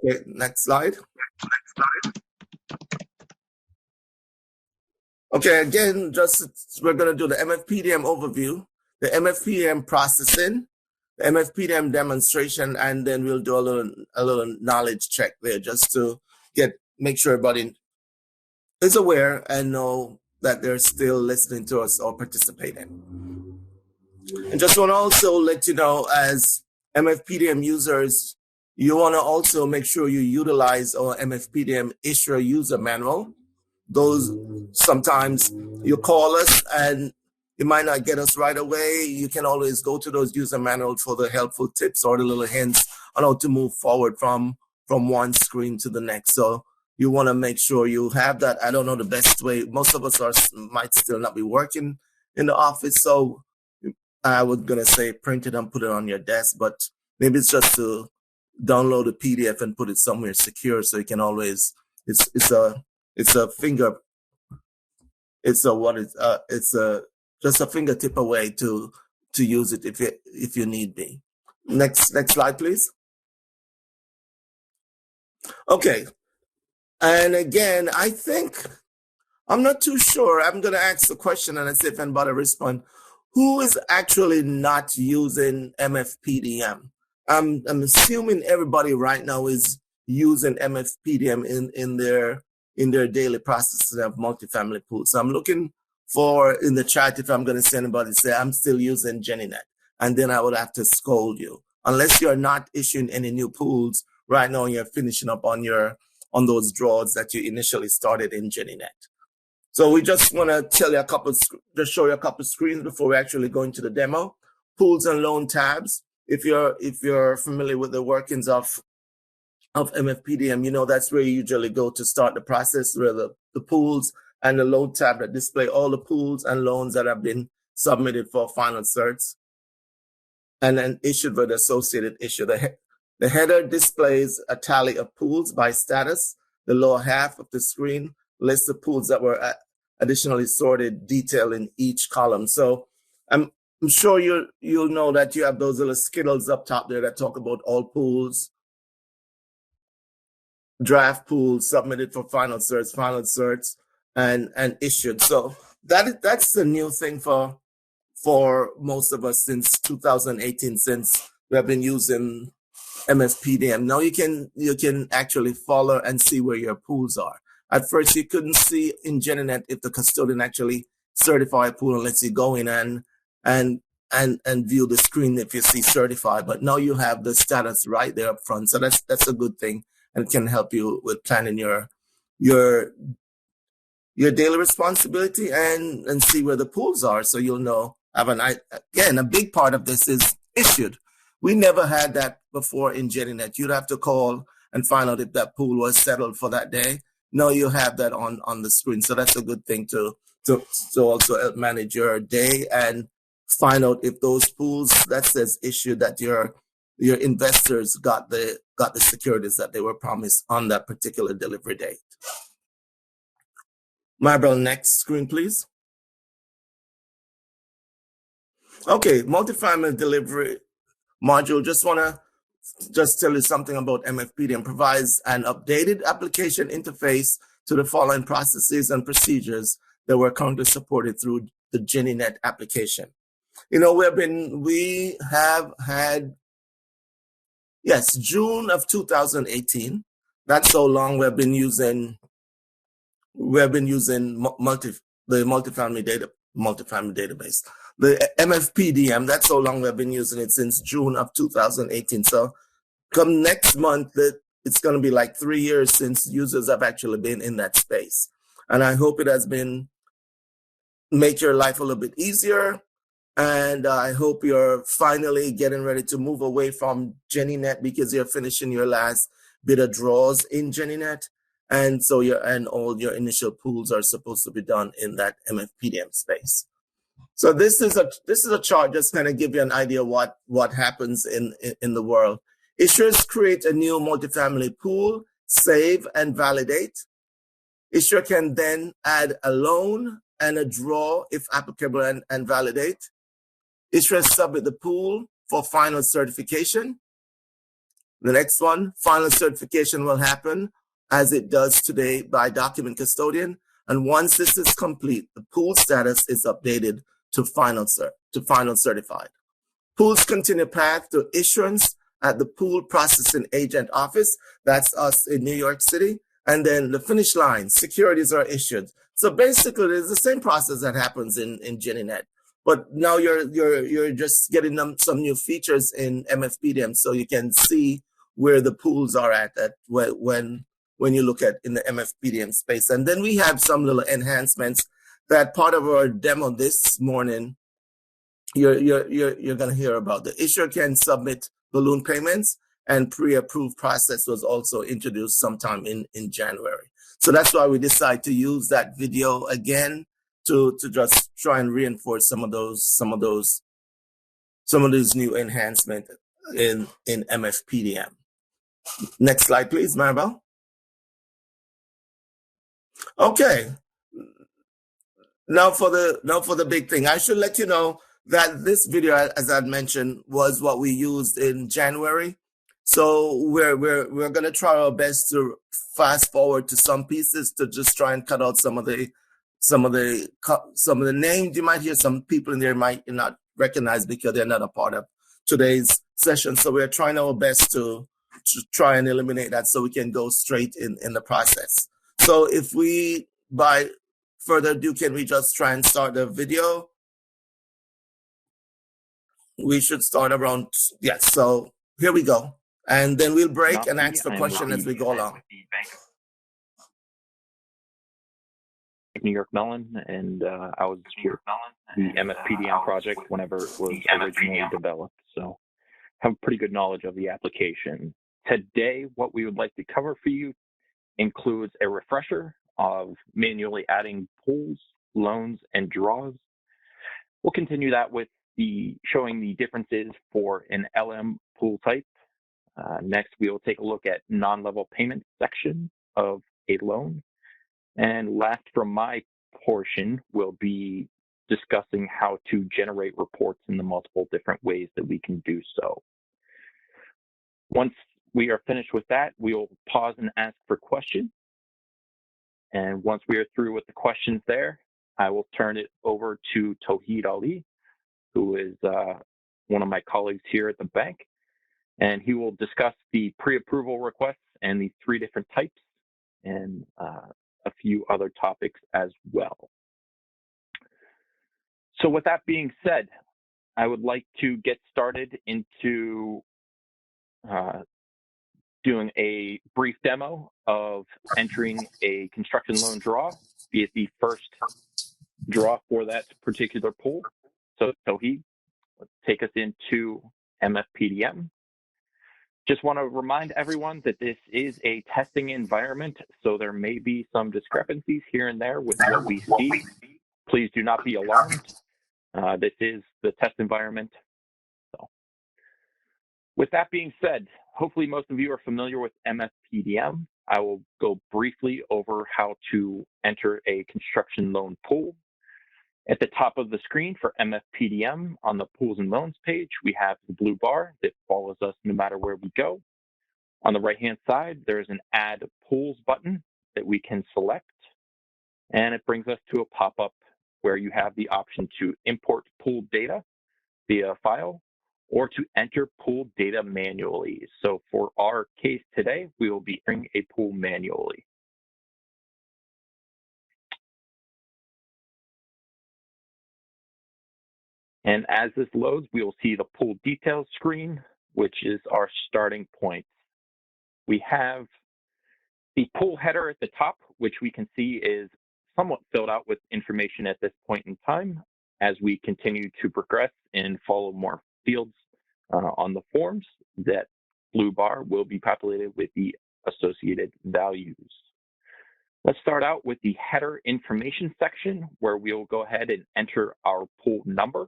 Okay, next slide. Okay, again, we're going to do the Mfpdm overview, the Mfpdm processing, the Mfpdm demonstration, and then we'll do a little knowledge check there just to make sure everybody is aware and know that they're still listening to us or participating. And just want to also let you know, as Mfpdm users, you want to also make sure you utilize our Mfpdm Issuer User Manual. Those sometimes you call us and you might not get us right away. You can always go to those user manuals for the helpful tips or the little hints on how to move forward from one screen to the next. So you want to make sure you have that. I don't know the best way. Most of us might still not be working in the office. So I was going to say print it and put it on your desk, but maybe it's just to download a PDF and put it somewhere secure so you can always, it's just a fingertip away to use it if you need be. Next slide, please. Okay, and again, I think I'm not too sure. I'm going to ask the question and see if anybody respond. Who is actually not using Mfpdm? I'm assuming everybody right now is using Mfpdm in their daily processing of multifamily pools. So I'm looking for in the chat if I'm going to see anybody say I'm still using GinnieNET, and then I would have to scold you unless you're not issuing any new pools right now and you're finishing up on those draws that you initially started in GinnieNET. So we just want to show you a couple screens before we actually go into the demo. Pools and loan tabs. If you're familiar with the workings of Mfpdm, you know that's where you usually go to start the process, where the pools and the loan tab that display all the pools and loans that have been submitted for final certs and then issued with the associated issue. The header displays a tally of pools by status. The lower half of the screen lists the pools that were additionally sorted, detail in each column. So I'm sure you'll know that you have those little skittles up top there that talk about all pools, draft pools submitted for final certs, and issued. So that's the new thing for most of us since 2018, since we have been using Mfpdm. Now you can actually follow and see where your pools are. At first, you couldn't see in GinnieNET if the custodian actually certified a pool unless you go in and view the screen if you see certified. But now you have the status right there up front. So that's a good thing and can help you with planning your daily responsibility and see where the pools are. So you'll know. Again, a big part of this is issued. We never had that before in GinnieNET. You'd have to call and find out if that pool was settled for that day. Now you have that on the screen. So that's a good thing to also help manage your day and find out if those pools that says issued, that your investors got the securities that they were promised on that particular delivery date. Marble, next screen, please. Okay, Multifamily Delivery Module. Just want to tell you something about Mfpdm. Provides an updated application interface to the following processes and procedures that were currently supported through the GinnieNET application. You know, we have had, yes, June of 2018. That's so long we've been using the multifamily database. The Mfpdm, that's so long we've been using it since June of 2018. So come next month, it's going to be like 3 years since users have actually been in that space. And I hope it has make your life a little bit easier. And I hope you're finally getting ready to move away from GinnieNET because you're finishing your last bit of draws in GinnieNET. And so all your initial pools are supposed to be done in that Mfpdm space. So this is a chart just kind of give you an idea what happens in the world. Issuers create a new multifamily pool, save and validate. Issuer can then add a loan and a draw if applicable and validate. Issuers submit the pool for final certification. The next one, final certification will happen as it does today by Document Custodian. And once this is complete, the pool status is updated to final certified. Pool's continued path to issuance at the pool processing agent office. That's us in New York City. And then the finish line, securities are issued. So basically, it's the same process that happens in GinnieNET. But now you're just getting some new features in Mfpdm, so you can see where the pools are at when you look at in the Mfpdm space. And then we have some little enhancements that part of our demo this morning you're going to hear about. The issuer can submit balloon payments, and pre-approved process was also introduced sometime in January. So that's why we decided to use that video again to just try and reinforce some of these new enhancements in Mfpdm. Next slide, please, Maribel. Okay. Now for the big thing. I should let you know that this video, as I mentioned, was what we used in January. So we're going to try our best to fast forward to some pieces to just try and cut out some of the names. You might hear some people in there might not recognize because they're not a part of today's session. So we're trying our best to try and eliminate that so we can go straight in the process. So if we, by further ado, can we just try and start the video? We should start around, yes, so here we go. And then we'll break and ask the question as we go along. New York Mellon, and I was with the Mfpdm project whenever it was originally developed, so have pretty good knowledge of the application. Today, what we would like to cover for you includes a refresher of manually adding pools, loans, and draws. We'll continue that with showing the differences for an LM pool type. Next, we will take a look at non-level payment section of a loan. And last from my portion, we'll be discussing how to generate reports in the multiple different ways that we can do so. Once we are finished with that, we will pause and ask for questions. And once we are through with the questions there, I will turn it over to Tawheed Ali, who is one of my colleagues here at the bank, and he will discuss the pre-approval requests and the 3 different types and a few other topics as well. So with that being said, I would like to get started into doing a brief demo of entering a construction loan draw, be it the first draw for that particular pool. So Tawheed, let's take us into Mfpdm. Just want to remind everyone that this is a testing environment, so there may be some discrepancies here and there with what we see. Please do not be alarmed. This is the test environment. So, with that being said, hopefully most of you are familiar with Mfpdm. I will go briefly over how to enter a construction loan pool. At the top of the screen for Mfpdm on the Pools and Loans page, we have the blue bar that follows us no matter where we go. On the right-hand side, there's an Add Pools button that we can select, and it brings us to a pop-up where you have the option to import pool data via file or to enter pool data manually. So for our case today, we will be entering a pool manually. And as this loads, we will see the pool details screen, which is our starting point. We have the pool header at the top, which we can see is somewhat filled out with information at this point in time. As we continue to progress and follow more fields on the forms, that blue bar will be populated with the associated values. Let's start out with the header information section, where we'll go ahead and enter our pool number.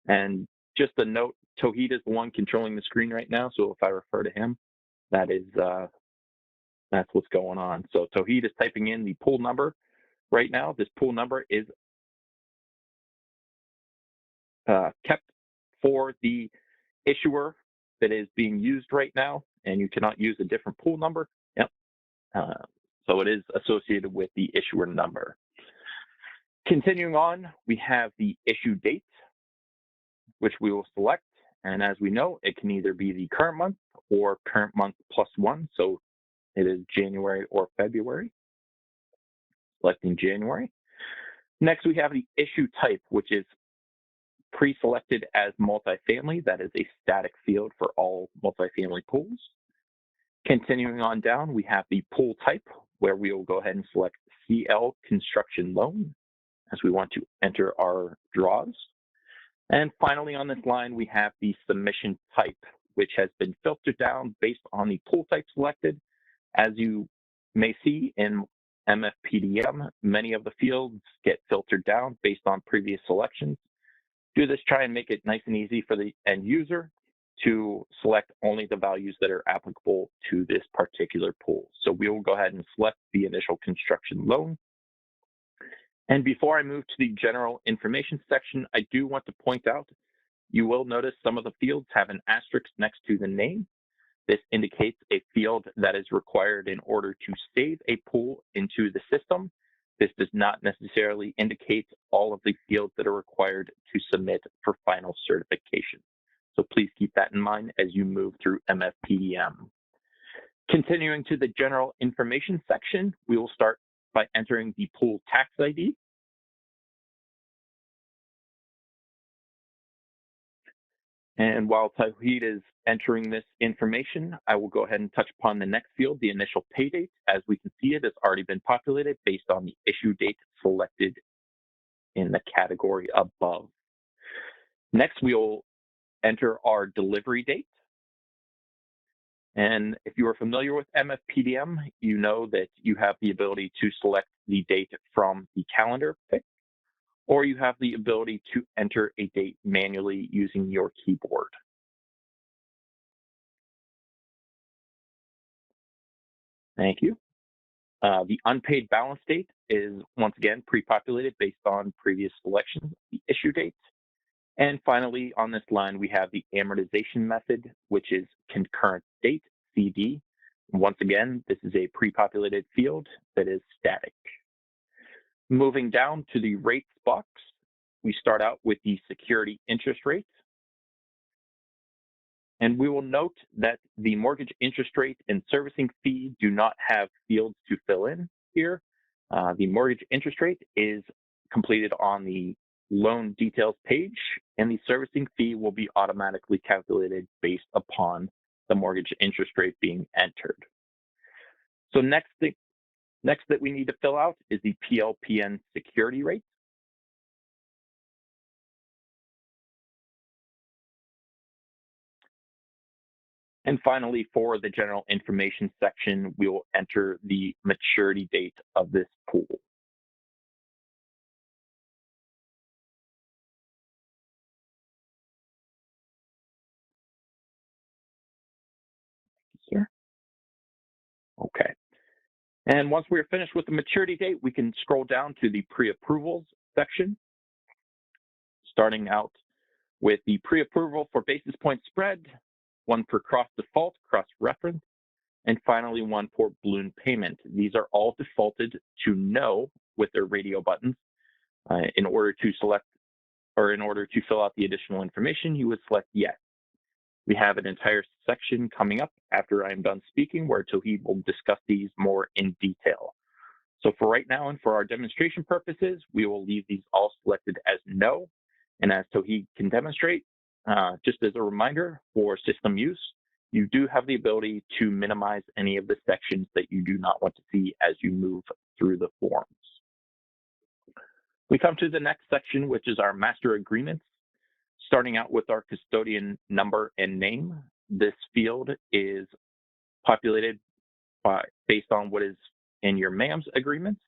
And just a note, Tawheed is the one controlling the screen right now, so if I refer to him, that's what's going on. So Tawheed is typing in the pool number right now. This pool number is kept for the issuer that is being used right now, and you cannot use a different pool number. Yep. So it is associated with the issuer number. Continuing on, we have the issue date, which we will select. And as we know, it can either be the current month or current month plus one. So it is January or February. Selecting January. Next, we have the issue type, which is pre-selected as multifamily. That is a static field for all multifamily pools. Continuing on down, we have the pool type, where we will go ahead and select CL construction loan, as we want to enter our draws. And finally on this line, we have the submission type, which has been filtered down based on the pool type selected. As you may see in Mfpdm, many of the fields get filtered down based on previous selections. Do this, try and make it nice and easy for the end user to select only the values that are applicable to this particular pool. So we will go ahead and select the initial construction loan. And before I move to the general information section, I do want to point out, you will notice some of the fields have an asterisk next to the name. This indicates a field that is required in order to save a pool into the system. This does not necessarily indicate all of the fields that are required to submit for final certification. So please keep that in mind as you move through Mfpdm. Continuing to the general information section, we will start by entering the pool tax ID. And while Tawhid is entering this information, I will go ahead and touch upon the next field, the initial pay date. As we can see, it has already been populated based on the issue date selected in the category above. Next, we will enter our delivery date. And if you are familiar with Mfpdm, you know that you have the ability to select the date from the calendar pick, or you have the ability to enter a date manually using your keyboard. Thank you. The unpaid balance date is once again pre-populated based on previous selections, the issue date. And finally, on this line, we have the amortization method, which is concurrent date, CD. Once again, this is a pre-populated field that is static. Moving down to the rates box, we start out with the security interest rate. And we will note that the mortgage interest rate and servicing fee do not have fields to fill in here. The mortgage interest rate is completed on the loan details page, and the servicing fee will be automatically calculated based upon the mortgage interest rate being entered. So next that we need to fill out is the PLPN security rate. And finally, for the general information section, we will enter the maturity date of this pool. Here. Okay. And once we're finished with the maturity date, we can scroll down to the pre-approvals section, starting out with the pre-approval for basis point spread, one for cross-default, cross-reference, and finally one for balloon payment. These are all defaulted to no with their radio buttons. In order to select, or in order to fill out the additional information, you would select yes. We have an entire section coming up after I'm done speaking where Tawhid will discuss these more in detail. So for right now and for our demonstration purposes, we will leave these all selected as no. And as Tawhid can demonstrate, just as a reminder for system use, you do have the ability to minimize any of the sections that you do not want to see as you move through the forms. We come to the next section, which is our master agreements. Starting out with our custodian number and name, this field is populated based on what is in your MAMS agreements.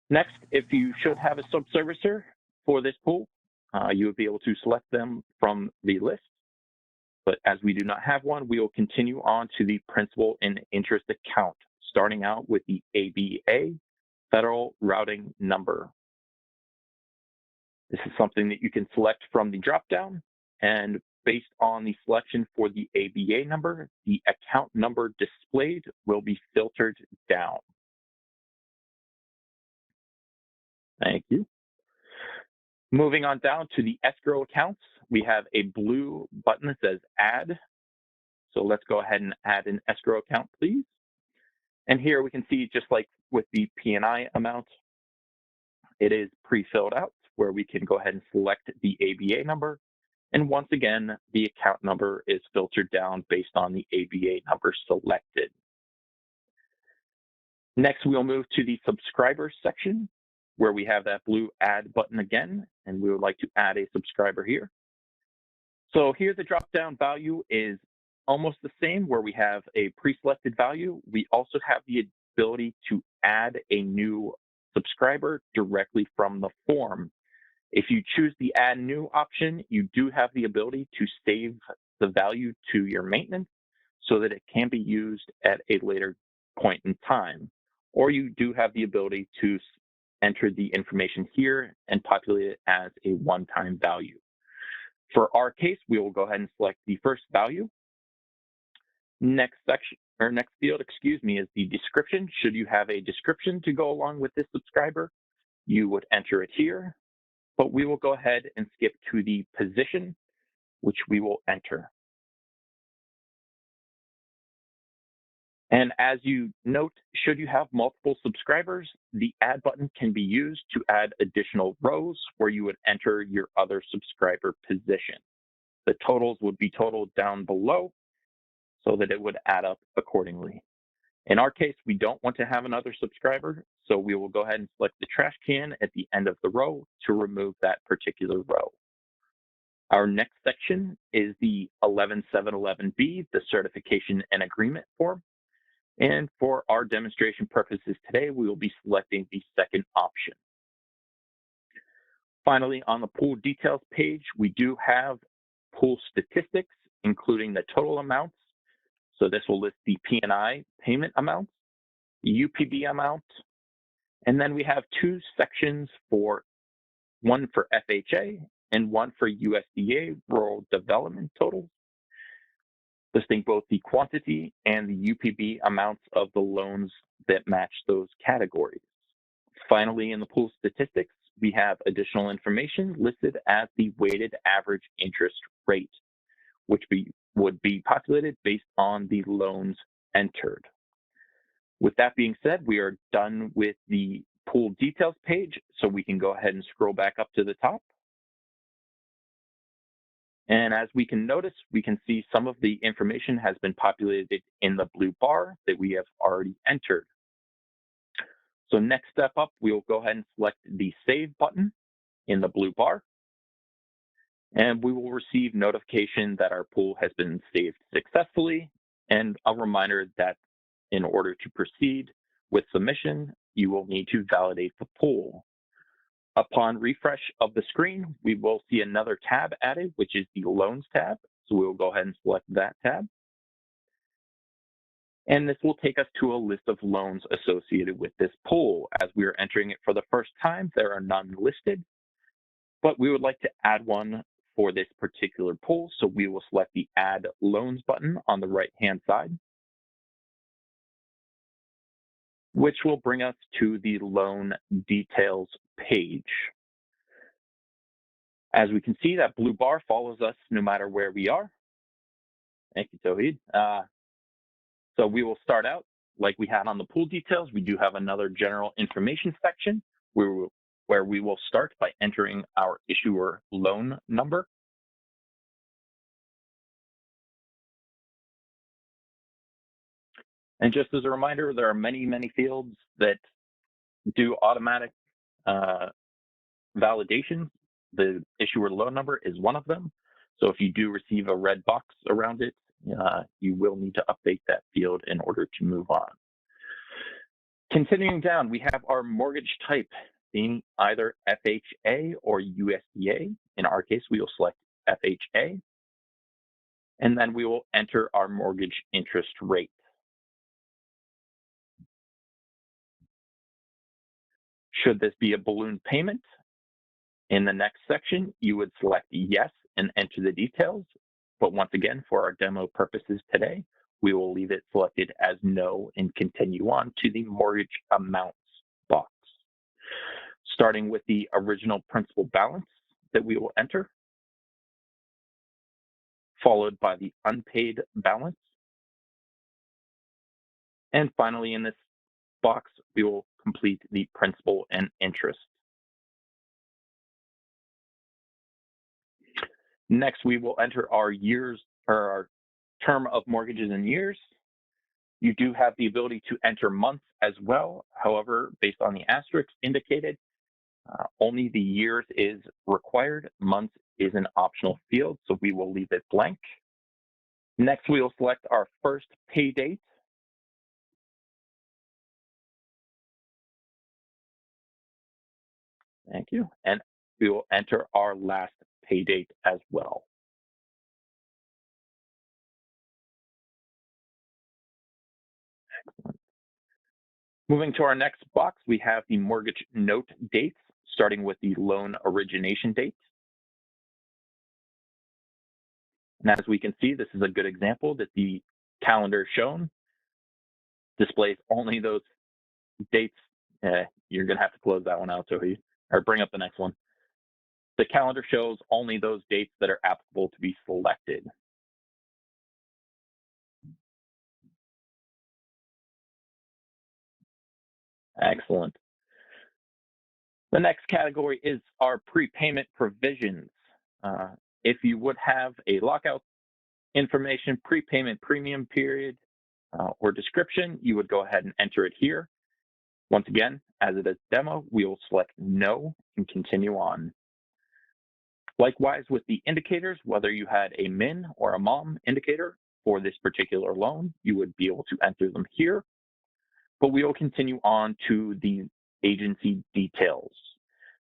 Next, if you should have a subservicer for this pool, you would be able to select them from the list. But as we do not have one, we will continue on to the principal and interest account, starting out with the ABA, federal routing number. This is something that you can select from the dropdown, and based on the selection for the ABA number, the account number displayed will be filtered down. Thank you. Moving on down to the escrow accounts, we have a blue button that says Add. So let's go ahead and add an escrow account, please. And here we can see, just like with the P&I amount, it is pre-filled out where we can go ahead and select the ABA number. And once again, the account number is filtered down based on the ABA number selected. Next, we'll move to the subscribers section where we have that blue Add button again, and we would like to add a subscriber here. So here the drop-down value is almost the same where we have a pre-selected value. We also have the ability to add a new subscriber directly from the form. If you choose the Add New option, you do have the ability to save the value to your maintenance so that it can be used at a later point in time. Or you do have the ability to enter the information here and populate it as a one-time value. For our case, we will go ahead and select the first value. Next section, or next field, excuse me, is the description. Should you have a description to go along with this subscriber, you would enter it here, but we will go ahead and skip to the position, which we will enter. And as you note, should you have multiple subscribers, the Add button can be used to add additional rows where you would enter your other subscriber position. The totals would be totaled down below so that it would add up accordingly. In our case, we don't want to have another subscriber, so we will go ahead and select the trash can at the end of the row to remove that particular row. Our next section is the 11711B, the certification and agreement form. And for our demonstration purposes today, we will be selecting the second option. Finally, on the pool details page, we do have pool statistics, including the total amounts. So this will list the P&I payment amounts, the UPB amount, and then we have two sections for one for FHA and one for USDA rural development totals, listing both the quantity and the UPB amounts of the loans that match those categories. Finally, in the pool statistics, we have additional information listed as the weighted average interest rate, which would be populated based on the loans entered. With that being said, we are done with the pool details page, so we can go ahead and scroll back up to the top. And as we can notice, we can see some of the information has been populated in the blue bar that we have already entered. So next step up, we will go ahead and select the Save button in the blue bar. And we will receive notification that our pool has been saved successfully, and a reminder that in order to proceed with submission, you will need to validate the pool. Upon refresh of the screen, we will see another tab added, which is the Loans tab. So we will go ahead and select that tab. And this will take us to a list of loans associated with this pool. As we are entering it for the first time, there are none listed, but we would like to add one for this particular pool. So we will select the Add Loans button on the right-hand side, which will bring us to the loan details page. As we can see, that blue bar follows us no matter where we are. Thank you, Tawhid. So we will start out like we had on the pool details. We do have another general information section where we will start by entering our issuer loan number. And just as a reminder, there are many, many fields that do automatic validation. The issuer loan number is one of them. So if you do receive a red box around it, you will need to update that field in order to move on. Continuing down, we have our mortgage type being either FHA or USDA. In our case, we will select FHA. And then we will enter our mortgage interest rate. Should this be a balloon payment, in the next section, you would select yes and enter the details. but once again, for our demo purposes today, we will leave it selected as no and continue on to the mortgage amounts box. Starting with the original principal balance that we will enter, followed by the unpaid balance. And finally, in this box, we will complete the principal and interest. Next, we will enter our years, or our term of mortgages in years. You do have the ability to enter months as well. However, based on the asterisks indicated, only the years is required. Months is an optional field, so we will leave it blank. Next, we will select our first pay date. Thank you. And we will enter our last pay date as well. Excellent. Moving to our next box, we have the mortgage note dates, starting with the loan origination date. And as we can see, this is a good example that the calendar shown displays only those dates. You're going to have to close that one out, Tohi, or bring up the next one. The calendar shows only those dates that are applicable to be selected. Excellent. The next category is our prepayment provisions. If you would have a lockout information, prepayment premium period, or description, you would go ahead and enter it here. Once again, as it is demo, we will select no and continue on. Likewise with the indicators, whether you had a min or a mom indicator for this particular loan, you would be able to enter them here. But we will continue on to the agency details,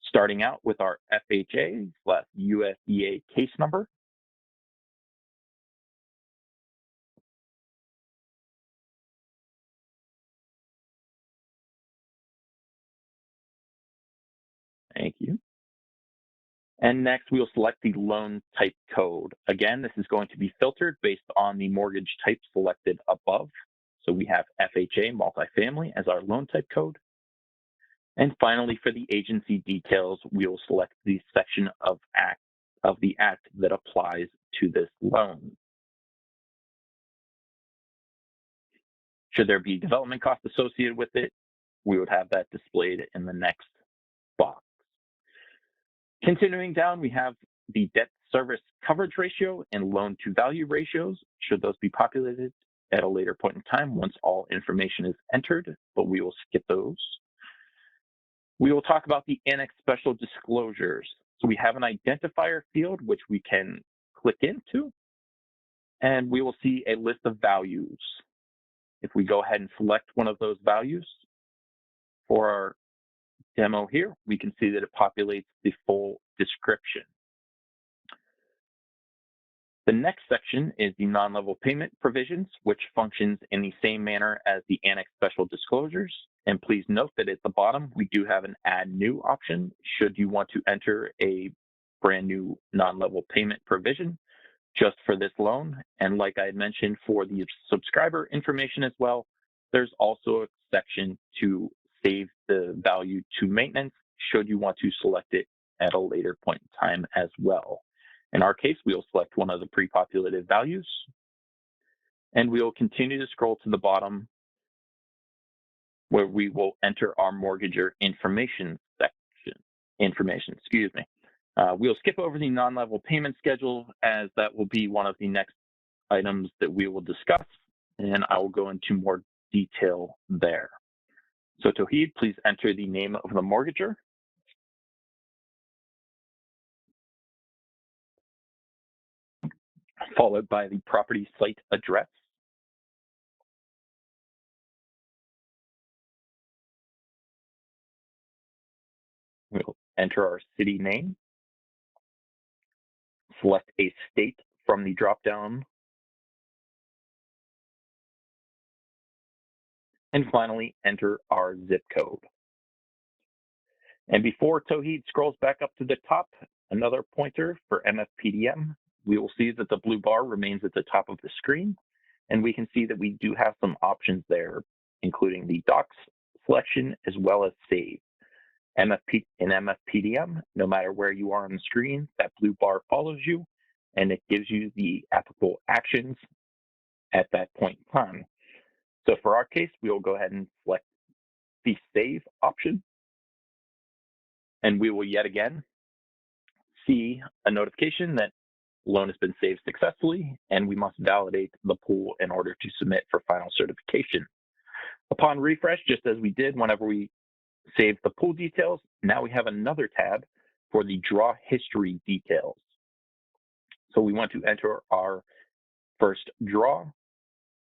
starting out with our FHA/USDA case number. Thank you. And next, we will select the loan type code. Again, this is going to be filtered based on the mortgage type selected above. So we have FHA multifamily as our loan type code. And finally, for the agency details, we will select the section of the act that applies to this loan. Should there be development costs associated with it, we would have that displayed in the next box. Continuing down, we have the debt service coverage ratio and loan to value ratios. Should those be populated at a later point in time once all information is entered, but we will skip those. We will talk about the Annex special disclosures. So we have an identifier field which we can click into, and we will see a list of values. If we go ahead and select one of those values for our demo here, we can see that it populates the full description. The next section is the non-level payment provisions, which functions in the same manner as the Annex special disclosures. And please note that at the bottom, we do have an add new option should you want to enter a brand new non-level payment provision just for this loan. And like I had mentioned for the subscriber information as well, there's also a section to save the value to maintenance should you want to select it at a later point in time as well. In our case, we will select one of the pre-populated values, and we will continue to scroll to the bottom where we will enter our mortgager information section. We'll skip over the non-level payment schedule as that will be one of the next items that we will discuss, and I will go into more detail there. So Tawheed, please enter the name of the mortgager. Followed by the property site address. We'll enter our city name. Select a state from the dropdown. And finally, enter our zip code. And before Tawheed scrolls back up to the top, another pointer for Mfpdm. we will see that the blue bar remains at the top of the screen, and we can see that we do have some options there, including the docs selection as well as save. In Mfpdm, no matter where you are on the screen, that blue bar follows you, and it gives you the applicable actions at that point in time. So for our case, we will go ahead and select the save option, and we will yet again see a notification that loan has been saved successfully, and we must validate the pool in order to submit for final certification. Upon refresh, just as we did whenever we saved the pool details, now we have another tab for the draw history details. So we want to enter our first draw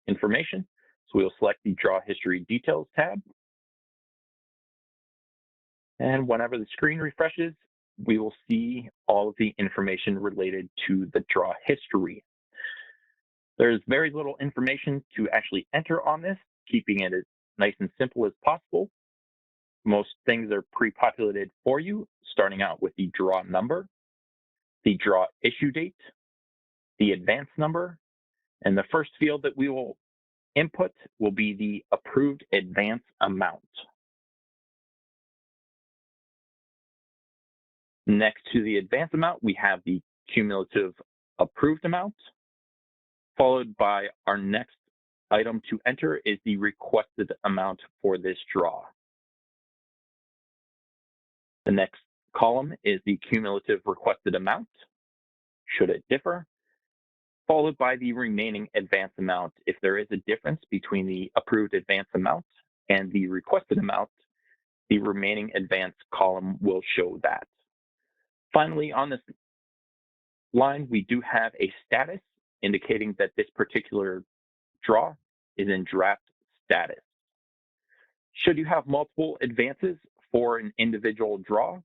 information. So we will select the draw history details tab. And whenever the screen refreshes, we will see all of the information related to the draw history. There's very little information to actually enter on this, keeping it as nice and simple as possible. Most things are pre-populated for you, starting out with the draw number, the draw issue date, the advance number, and the first field that we will input will be the approved advance amount. Next to the advance amount, we have the cumulative approved amount, followed by our next item to enter is the requested amount for this draw. The next column is the cumulative requested amount, should it differ, followed by the remaining advance amount. If there is a difference between the approved advance amount and the requested amount, the remaining advance column will show that. Finally, on this line, we do have a status indicating that this particular draw is in draft status. Should you have multiple advances for an individual draw,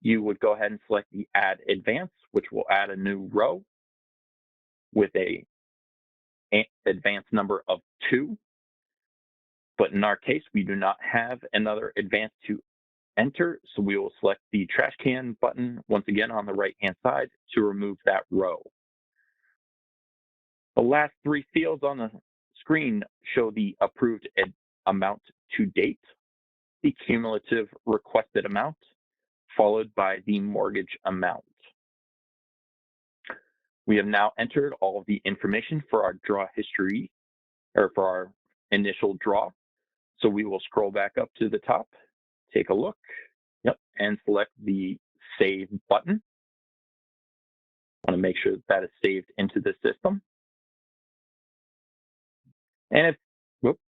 you would go ahead and select the Add Advance, which will add a new row with an advance number of 2. But in our case, we do not have another advance to enter, so we will select the trash can button once again on the right-hand side to remove that row. The last 3 fields on the screen show the approved amount to date, the cumulative requested amount, followed by the mortgage amount. We have now entered all of the information for our draw history, or for our initial draw. So we will scroll back up to the top, take a look, and select the Save button. I want to make sure that is saved into the system. And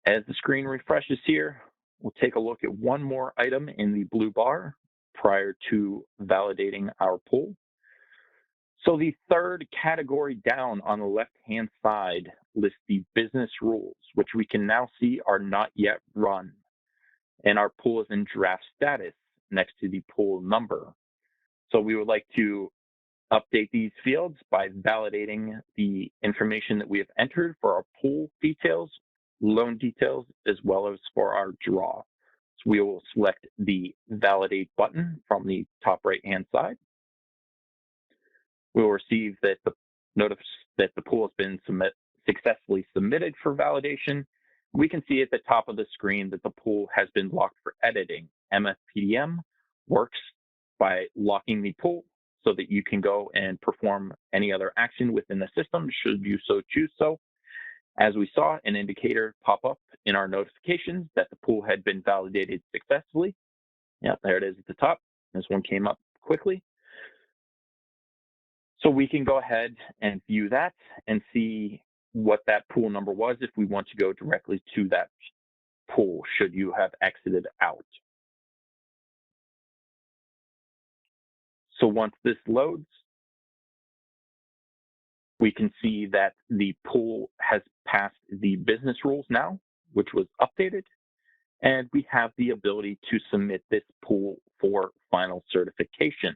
as the screen refreshes here, we'll take a look at one more item in the blue bar prior to validating our pool. So the third category down on the left-hand side lists the business rules, which we can now see are not yet run. And our pool is in draft status next to the pool number. So we would like to update these fields by validating the information that we have entered for our pool details, loan details, as well as for our draw. So we will select the Validate button from the top right-hand side. We will receive that the notice that the pool has been successfully submitted for validation. We can see at the top of the screen that the pool has been locked for editing. Mfpdm works by locking the pool so that you can go and perform any other action within the system should you so choose so. As we saw, an indicator pop up in our notifications that the pool had been validated successfully. Yep, there it is at the top. This one came up quickly. So we can go ahead and view that and see what that pool number was if we want to go directly to that pool should you have exited out. So once this loads, we can see that the pool has passed the business rules now, which was updated, and we have the ability to submit this pool for final certification.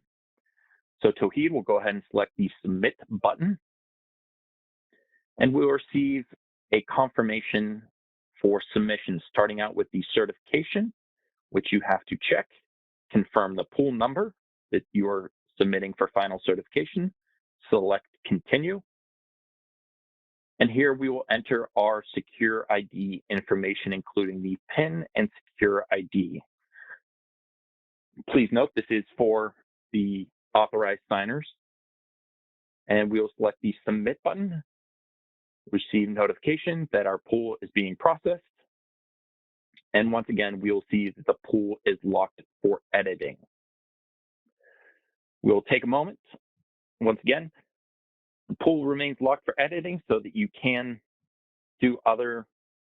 So Tawheed will go ahead and select the Submit button, and we'll receive a confirmation for submission, starting out with the certification, which you have to check, confirm the pool number that you are submitting for final certification, select continue. And here we will enter our secure ID information, including the PIN and secure ID. Please note this is for the authorized signers. And we will select the submit button, receive notification that our pool is being processed. And once again, we will see that the pool is locked for editing. We'll take a moment. Once again, the pool remains locked for editing so that you can do other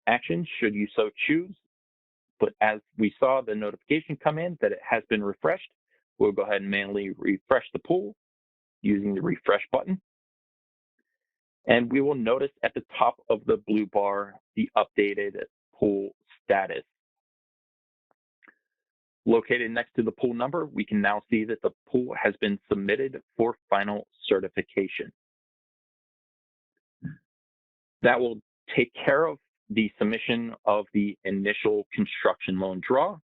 actions should you so choose. But as we saw the notification come in that it has been refreshed, we'll go ahead and manually refresh the pool using the refresh button. And we will notice at the top of the blue bar the updated pool status. Located next to the pool number, we can now see that the pool has been submitted for final certification. That will take care of the submission of the initial construction loan draw.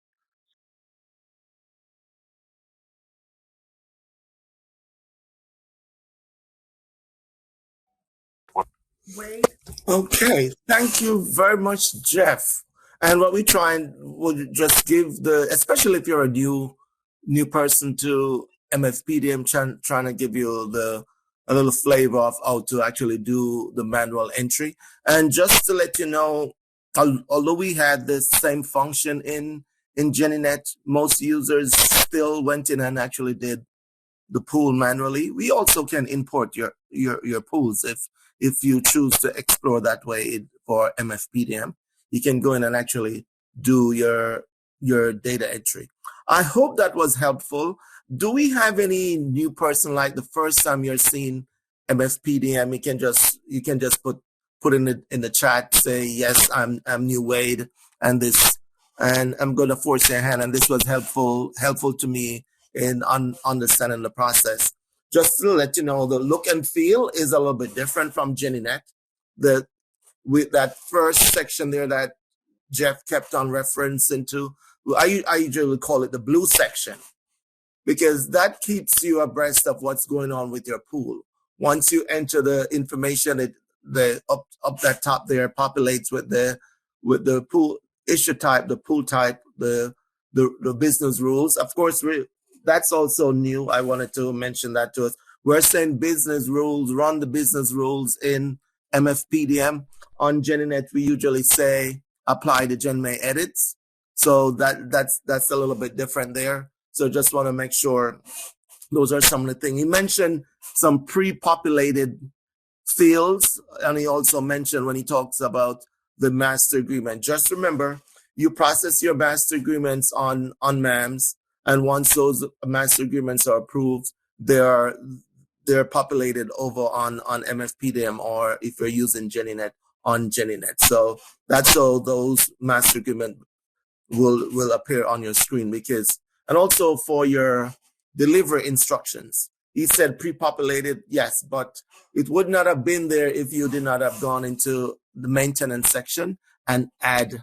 Okay, thank you very much, Jeff. And what we try and would just give especially if you're a new person to Mfpdm, trying to give you a little flavor of how to actually do the manual entry. And just to let you know, although we had the same function in GinnieNET, most users still went in and actually did the pool manually. We also can import your pools if you choose to explore that way for Mfpdm. You can go in and actually do your data entry. I hope that was helpful. Do we have any new person, like the first time you're seeing Mfpdm? You can just put in the chat, say yes, I'm new Wade, and I'm going to force your hand, and this was helpful to me in understanding the process. Just to let you know, the look and feel is a little bit different from GinnieNET. With that first section there that Jeff kept on referencing to, I usually call it the blue section, because that keeps you abreast of what's going on with your pool. Once you enter the information, up that top there populates with the pool issue type, the pool type, the business rules. Of course, that's also new. I wanted to mention that to us. We're saying business rules, run the business rules in Mfpdm. On GinnieNET, we usually say apply the GenMay edits. So that's a little bit different there. So just want to make sure those are some of the things. He mentioned some pre-populated fields, and he also mentioned when he talks about the master agreement. Just remember, you process your master agreements on MAMS, and once those master agreements are approved, they're populated over on Mfpdm, or if you're using GinnieNET, on GinnieNET. So that's how those master agreement will appear on your screen. And also for your delivery instructions, he said pre-populated, yes, but it would not have been there if you did not have gone into the maintenance section and add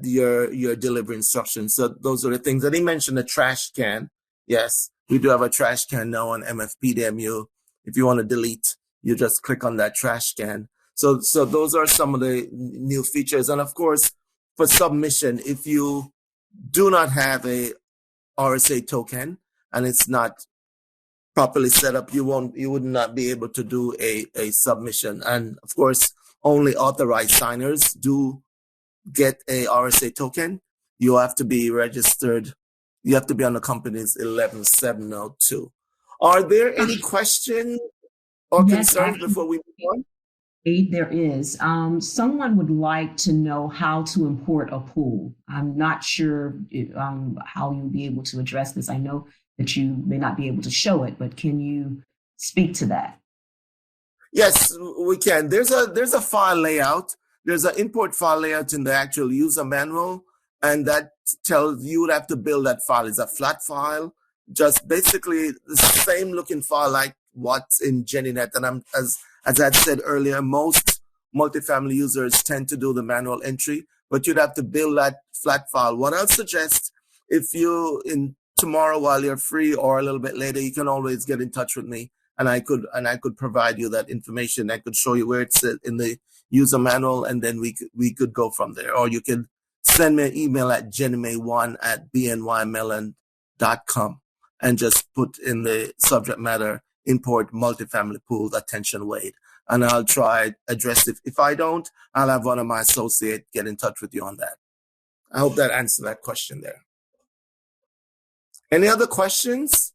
your delivery instructions. So those are the things. And he mentioned a trash can. Yes, we do have a trash can now on Mfpdm. If you want to delete, you just click on that trash can. So those are some of the new features. And of course, for submission, if you do not have a RSA token and it's not properly set up, you would not be able to do a submission. And of course, only authorized signers do get a RSA token. You have to be registered. You have to be on the company's 11702. Are there any questions or concerns before we move on? There is. Someone would like to know how to import a pool. I'm not sure how you'll be able to address this. I know that you may not be able to show it, but can you speak to that? Yes, we can. There's a file layout. There's an import file layout in the actual user manual, and that tells you would have to build that file. It's a flat file, just basically the same looking file like what's in GinnieNET. And as I said earlier, most multifamily users tend to do the manual entry, but you'd have to build that flat file. What I'll suggest, if you tomorrow while you're free or a little bit later, you can always get in touch with me and I could provide you that information. I could show you where it's in the user manual, and then we could go from there. Or you can send me an email at jennyme1@bnymellon.com and just put in the subject matter, import multifamily pool, attention Wade, and I'll try address it. If I don't, I'll have one of my associates get in touch with you on that. I hope that answered that question there. Any other questions?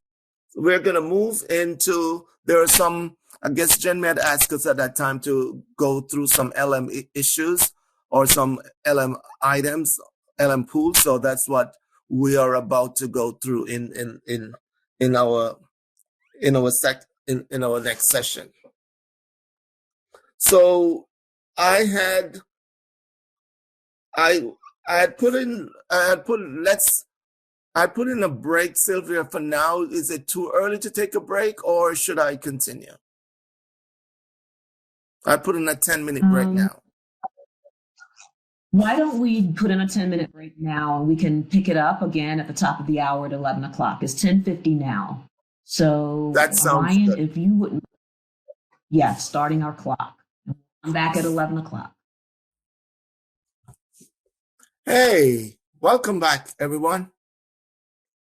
We're going to move into, there are some, I guess Jen had asked us at that time to go through some LM issues or some LM items, LM pools. So that's what we are about to go through in our next session. So I had put in a break, Sylvia, for now. Is it too early to take a break, or should I continue? I put in a 10-minute break now. Why don't we put in a 10-minute break now, and we can pick it up again at the top of the hour at 11 o'clock. It's 10:50 now. So that sounds Ryan, good. if you wouldn't, starting our clock. I'm back at 11 o'clock. Hey, welcome back, everyone.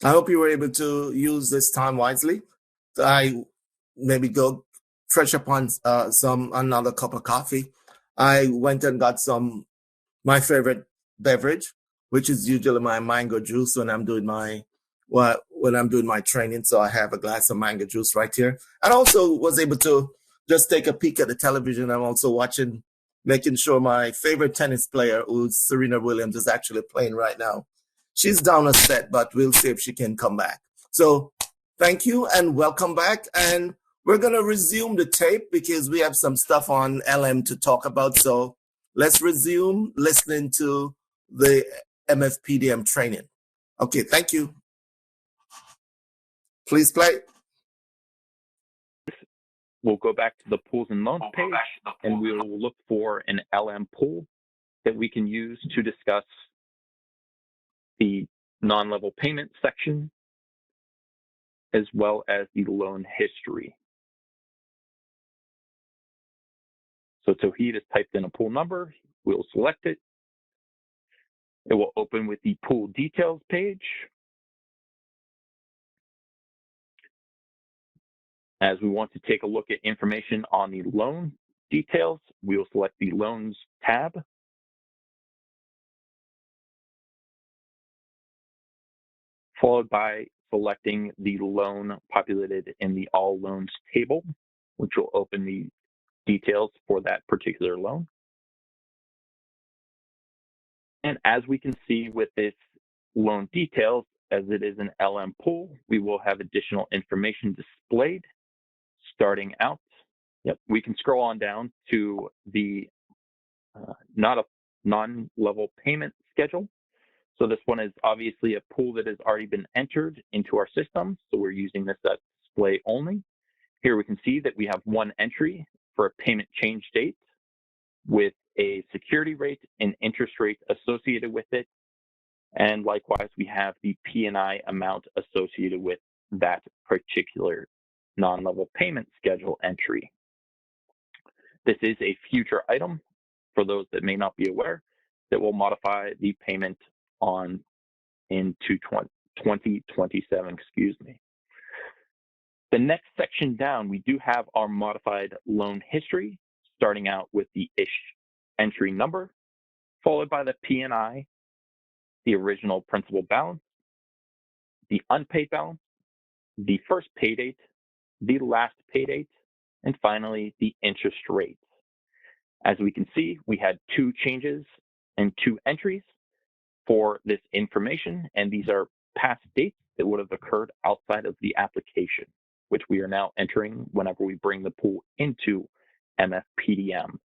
I hope you were able to use this time wisely. I maybe go fresh up on another cup of coffee. I went and got my favorite beverage, which is usually my mango juice when I'm doing my training. So I have a glass of mango juice right here. And also was able to just take a peek at the television. I'm also making sure my favorite tennis player, who's Serena Williams, is actually playing right now. She's down a set, but we'll see if she can come back. So thank you and welcome back. And we're going to resume the tape because we have some stuff on LM to talk about. So let's resume listening to the Mfpdm training. Okay, thank you. Please play. We'll go back to the pools and loans page, and we'll look for an LM pool that we can use to discuss the non-level payment section, as well as the loan history. So Tawheed has typed in a pool number. We'll select it. It will open with the pool details page. As we want to take a look at information on the loan details, we will select the Loans tab. Followed by selecting the loan populated in the All Loans table, which will open the details for that particular loan. And as we can see with this loan details, as it is an LM pool, we will have additional information displayed. Starting out, we can scroll on down to the non-level payment schedule. So this one is obviously a pool that has already been entered into our system. So we're using this at display only. Here we can see that we have one entry for a payment change date with a security rate and interest rate associated with it. And likewise, we have the P&I amount associated with that particular non-level payment schedule entry. This is a future item for those that may not be aware that will modify the payment into 2027, excuse me. The next section down, we do have our modified loan history, starting out with the entry number, followed by the P&I, the original principal balance, the unpaid balance, the first pay date, the last pay date, and finally the interest rate. As we can see, we had two changes and two entries for this information, and these are past dates that would have occurred outside of the application, which we are now entering whenever we bring the pool into Mfpdm.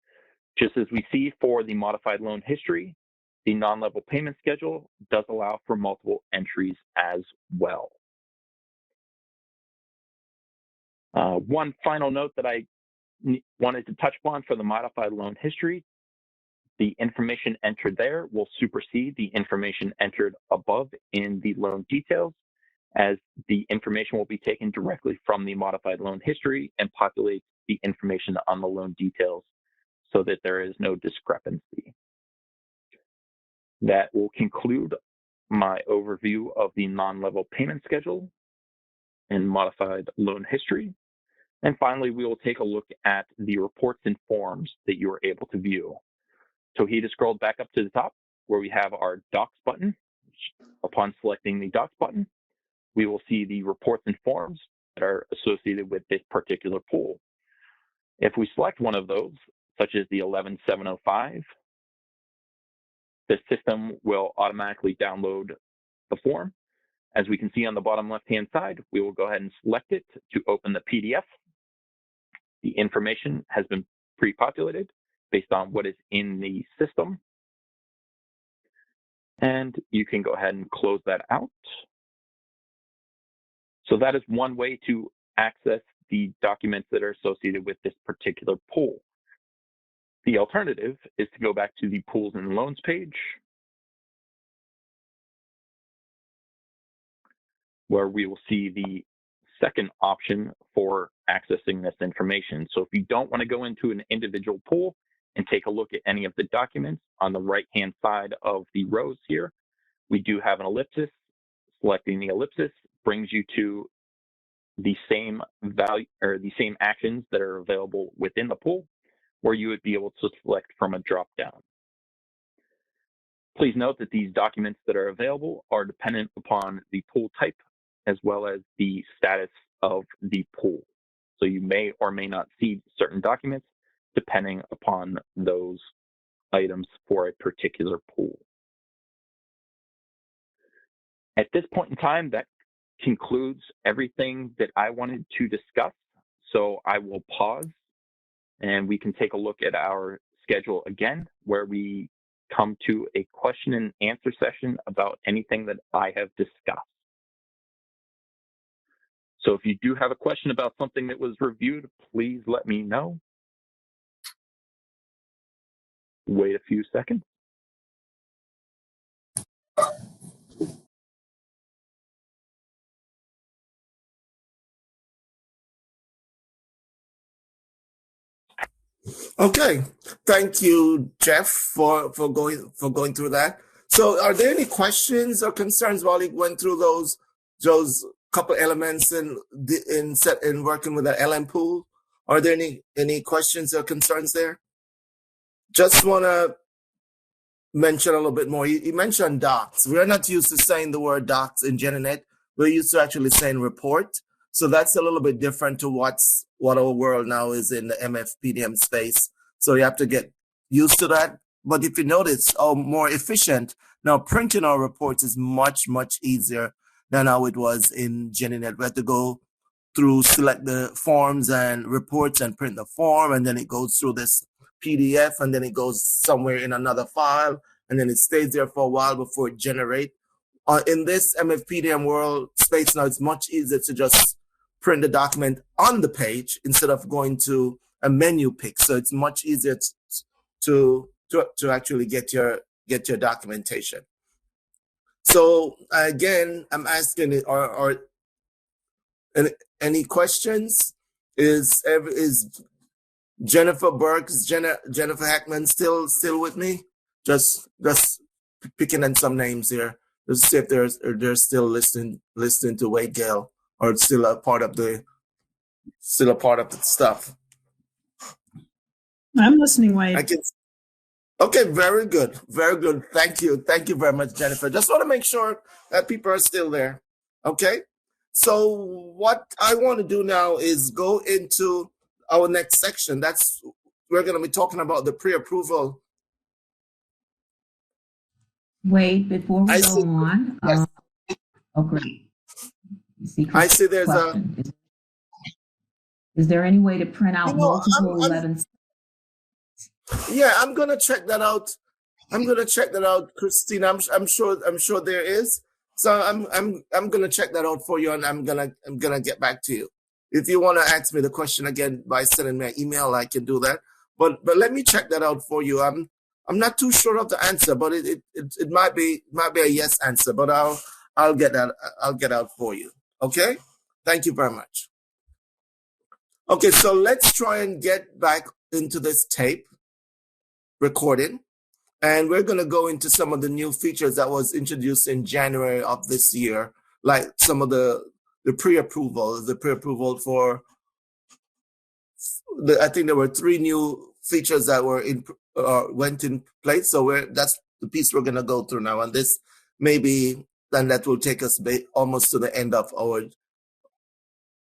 Just as we see for the modified loan history, the non-level payment schedule does allow for multiple entries as well. One final note that I wanted to touch upon for the modified loan history: the information entered there will supersede the information entered above in the loan details, as the information will be taken directly from the modified loan history and populate the information on the loan details so that there is no discrepancy. That will conclude my overview of the non-level payment schedule and modified loan history. And finally, we will take a look at the reports and forms that you are able to view. So he just scrolled back up to the top where we have our Docs button. Upon selecting the Docs button, we will see the reports and forms that are associated with this particular pool. If we select one of those, such as the 11705, the system will automatically download the form. As we can see on the bottom left-hand side, we will go ahead and select it to open the PDF. The information has been pre-populated based on what is in the system. And you can go ahead and close that out. So that is one way to access the documents that are associated with this particular pool. The alternative is to go back to the Pools and Loans page, where we will see the second option for accessing this information. So if you don't want to go into an individual pool and take a look at any of the documents, on the right-hand side of the rows here, we do have an ellipsis. Selecting the ellipsis brings you to the same value or the same actions that are available within the pool, where you would be able to select from a drop-down. Please note that these documents that are available are dependent upon the pool type as well as the status of the pool. So you may or may not see certain documents depending upon those items for a particular pool. At this point in time, that concludes everything that I wanted to discuss. So I will pause and we can take a look at our schedule again, where we come to a question and answer session about anything that I have discussed. So if you do have a question about something that was reviewed, please let me know. Wait a few seconds. Okay, thank you, Jeff, for going through that. So, are there any questions or concerns while he went through those couple elements in working with the LM pool? Are there any questions or concerns there? Just want to mention a little bit more. You mentioned docs. We're not used to saying the word docs in GinnieNET. We're used to actually saying report. So that's a little bit different to what our world now is in the Mfpdm space. So you have to get used to that. But if you notice, more efficient. Now printing our reports is much, much easier than how it was in GinnieNET. We had to go through, select the forms and reports and print the form, and then it goes through this PDF, and then it goes somewhere in another file, and then it stays there for a while before it generates. In this Mfpdm world space now, it's much easier to just print the document on the page instead of going to a menu pick. So it's much easier to actually get your documentation. So again, I'm asking, are any questions? Is Jennifer Burks, Jennifer Hackman still with me? Just picking in some names here. Let's see if they're still listening to Wade Gale, or it's still a part of the stuff. I'm listening, Wade. Okay, very good. Very good. Thank you. Thank you very much, Jennifer. Just want to make sure that people are still there. Okay. So what I want to do now is go into our next section. We're going to be talking about the pre-approval. Wait, before we go on. Yes. Oh, great. I see there's question. Is there any way to print out multiple 11? Yeah, I'm gonna check that out. Christine. I'm sure there is. So I'm gonna check that out for you, and I'm gonna get back to you. If you want to ask me the question again by sending me an email, I can do that. But let me check that out for you. I'm not too sure of the answer, but it might be a yes answer. But I'll get out for you. Okay? Thank you very much. Okay, so let's try and get back into this tape recording. And we're going to go into some of the new features that was introduced in January of this year, like some of the pre-approval for I think there were 3 new features that were went in place. So that's the piece we're going to go through now. And this maybe, then that will take us almost to the end of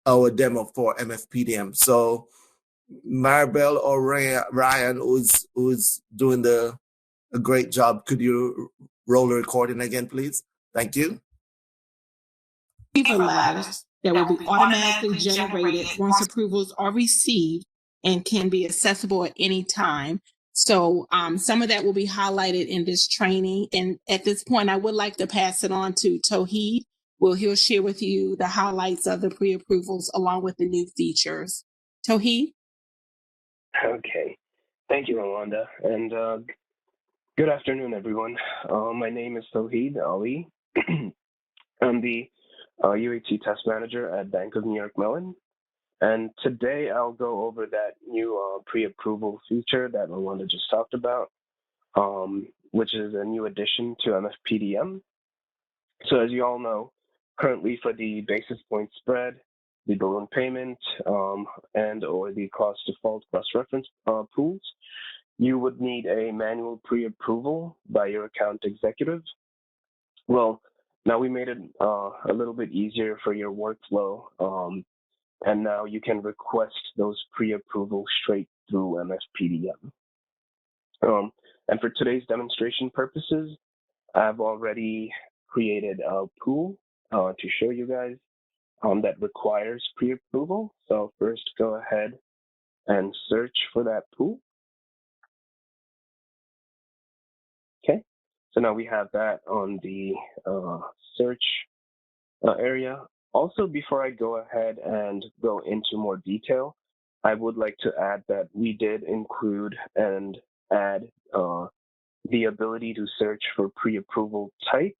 our demo for Mfpdm. So Maribel or Ryan, who's doing a great job, could you roll the recording again, please? Thank you. Waiver letters that will be automatically generated once approvals are received and can be accessible at any time. So some of that will be highlighted in this training. And at this point, I would like to pass it on to Tauheed. He'll share with you the highlights of the pre-approvals along with the new features. Tauheed? Okay. Thank you, Rolanda. And good afternoon, everyone. My name is Tauheed Ali. I'm the UHC Test Manager at Bank of New York Mellon. And today I'll go over that new pre-approval feature that Rolanda just talked about, which is a new addition to Mfpdm. So as you all know, currently for the basis point spread, the balloon payment, and or the cost default cross-reference pools, you would need a manual pre-approval by your account executive. Well, now we made it a little bit easier for your workflow, and now you can request those pre-approvals straight through Mfpdm. And for today's demonstration purposes, I've already created a pool to show you guys that requires pre-approval. So I'll first go ahead and search for that pool. Okay, so now we have that on the search area. Also, before I go ahead and go into more detail, I would like to add that we did include and add the ability to search for pre-approval type,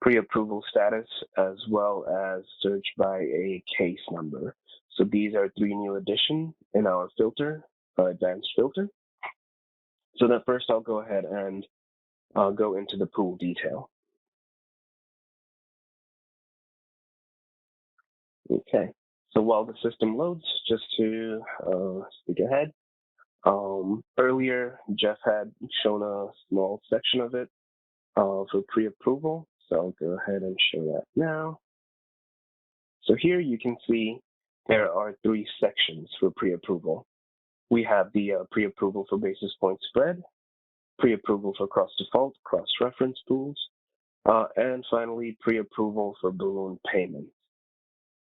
pre-approval status, as well as search by a case number. So these are 3 new additions in our filter, advanced filter. So that first I'll go ahead and go into the pool detail. Okay, so while the system loads, just to speak ahead, earlier Jeff had shown a small section of it for pre-approval, so I'll go ahead and show that now. So here you can see there are 3 sections for pre-approval. We have the pre-approval for basis point spread, pre-approval for cross-default, cross-reference pools, and finally pre-approval for balloon payments.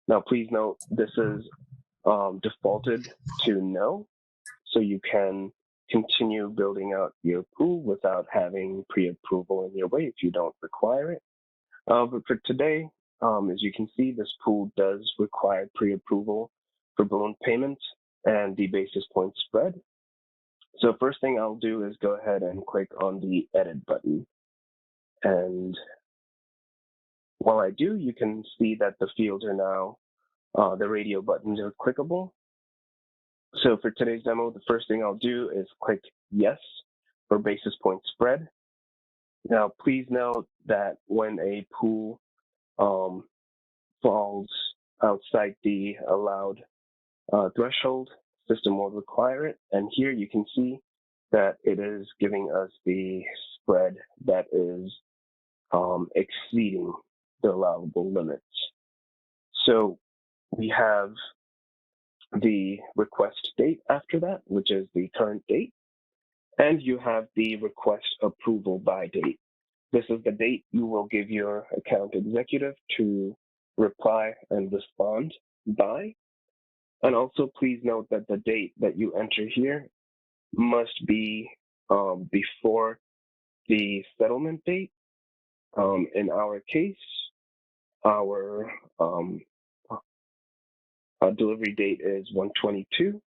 Now, please note this is defaulted to no, so you can continue building out your pool without having pre-approval in your way if you don't require it. But for today, as you can see, this pool does require pre-approval for balloon payments and the basis point spread. So first thing I'll do is go ahead and click on the edit button. And while I do, you can see that the fields are now, the radio buttons are clickable. So for today's demo, the first thing I'll do is click yes for basis point spread. Now, please note that when a pool falls outside the allowed threshold, system will require it. And here you can see that it is giving us the spread that is exceeding the allowable limits. So we have the request date after that, which is the current date, and you have the request approval by date. This is the date you will give your account executive to reply and respond by. And also please note that the date that you enter here must be before the settlement date. In our case, our delivery date is 1/22.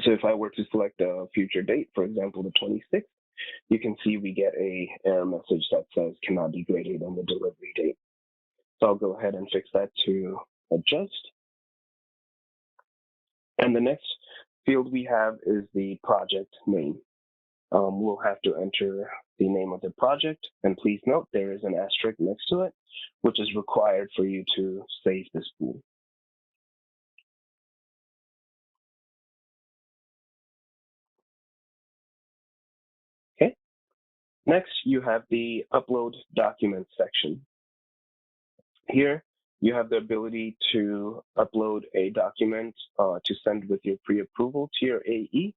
So if I were to select a future date, for example, the 26th, you can see we get a error message that says cannot be greater than the delivery date. So I'll go ahead and fix that to adjust. And the next field we have is the project name. We'll have to enter the name of the project, and please note there is an asterisk next to it, which is required for you to save this pool. Okay. Next, you have the upload documents section. Here, you have the ability to upload a document to send with your pre-approval to your AE.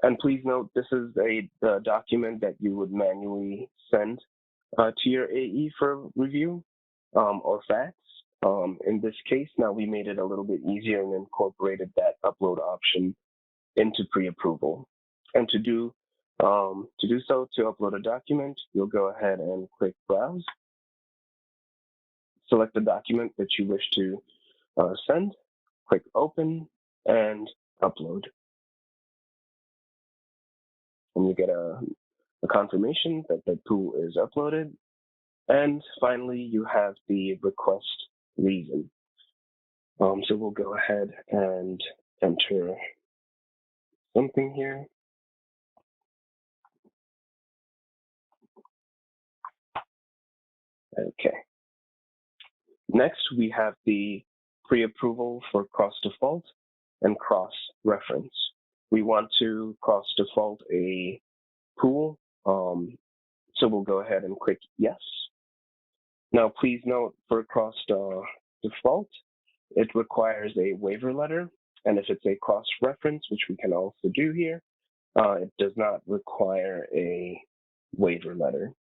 And please note, this is the document that you would manually send to your AE for review or fax. In this case, now we made it a little bit easier and incorporated that upload option into pre-approval. And to do so, to upload a document, you'll go ahead and click Browse. Select the document that you wish to send, click Open, and Upload. And you get a confirmation that the pool is uploaded. And finally, you have the request reason. So we'll go ahead and enter something here. Okay. Next, we have the pre-approval for cross-default and cross-reference. We want to cross-default a pool, so we'll go ahead and click Yes. Now, please note for cross-default, it requires a waiver letter, and if it's a cross-reference, which we can also do here, it does not require a waiver letter.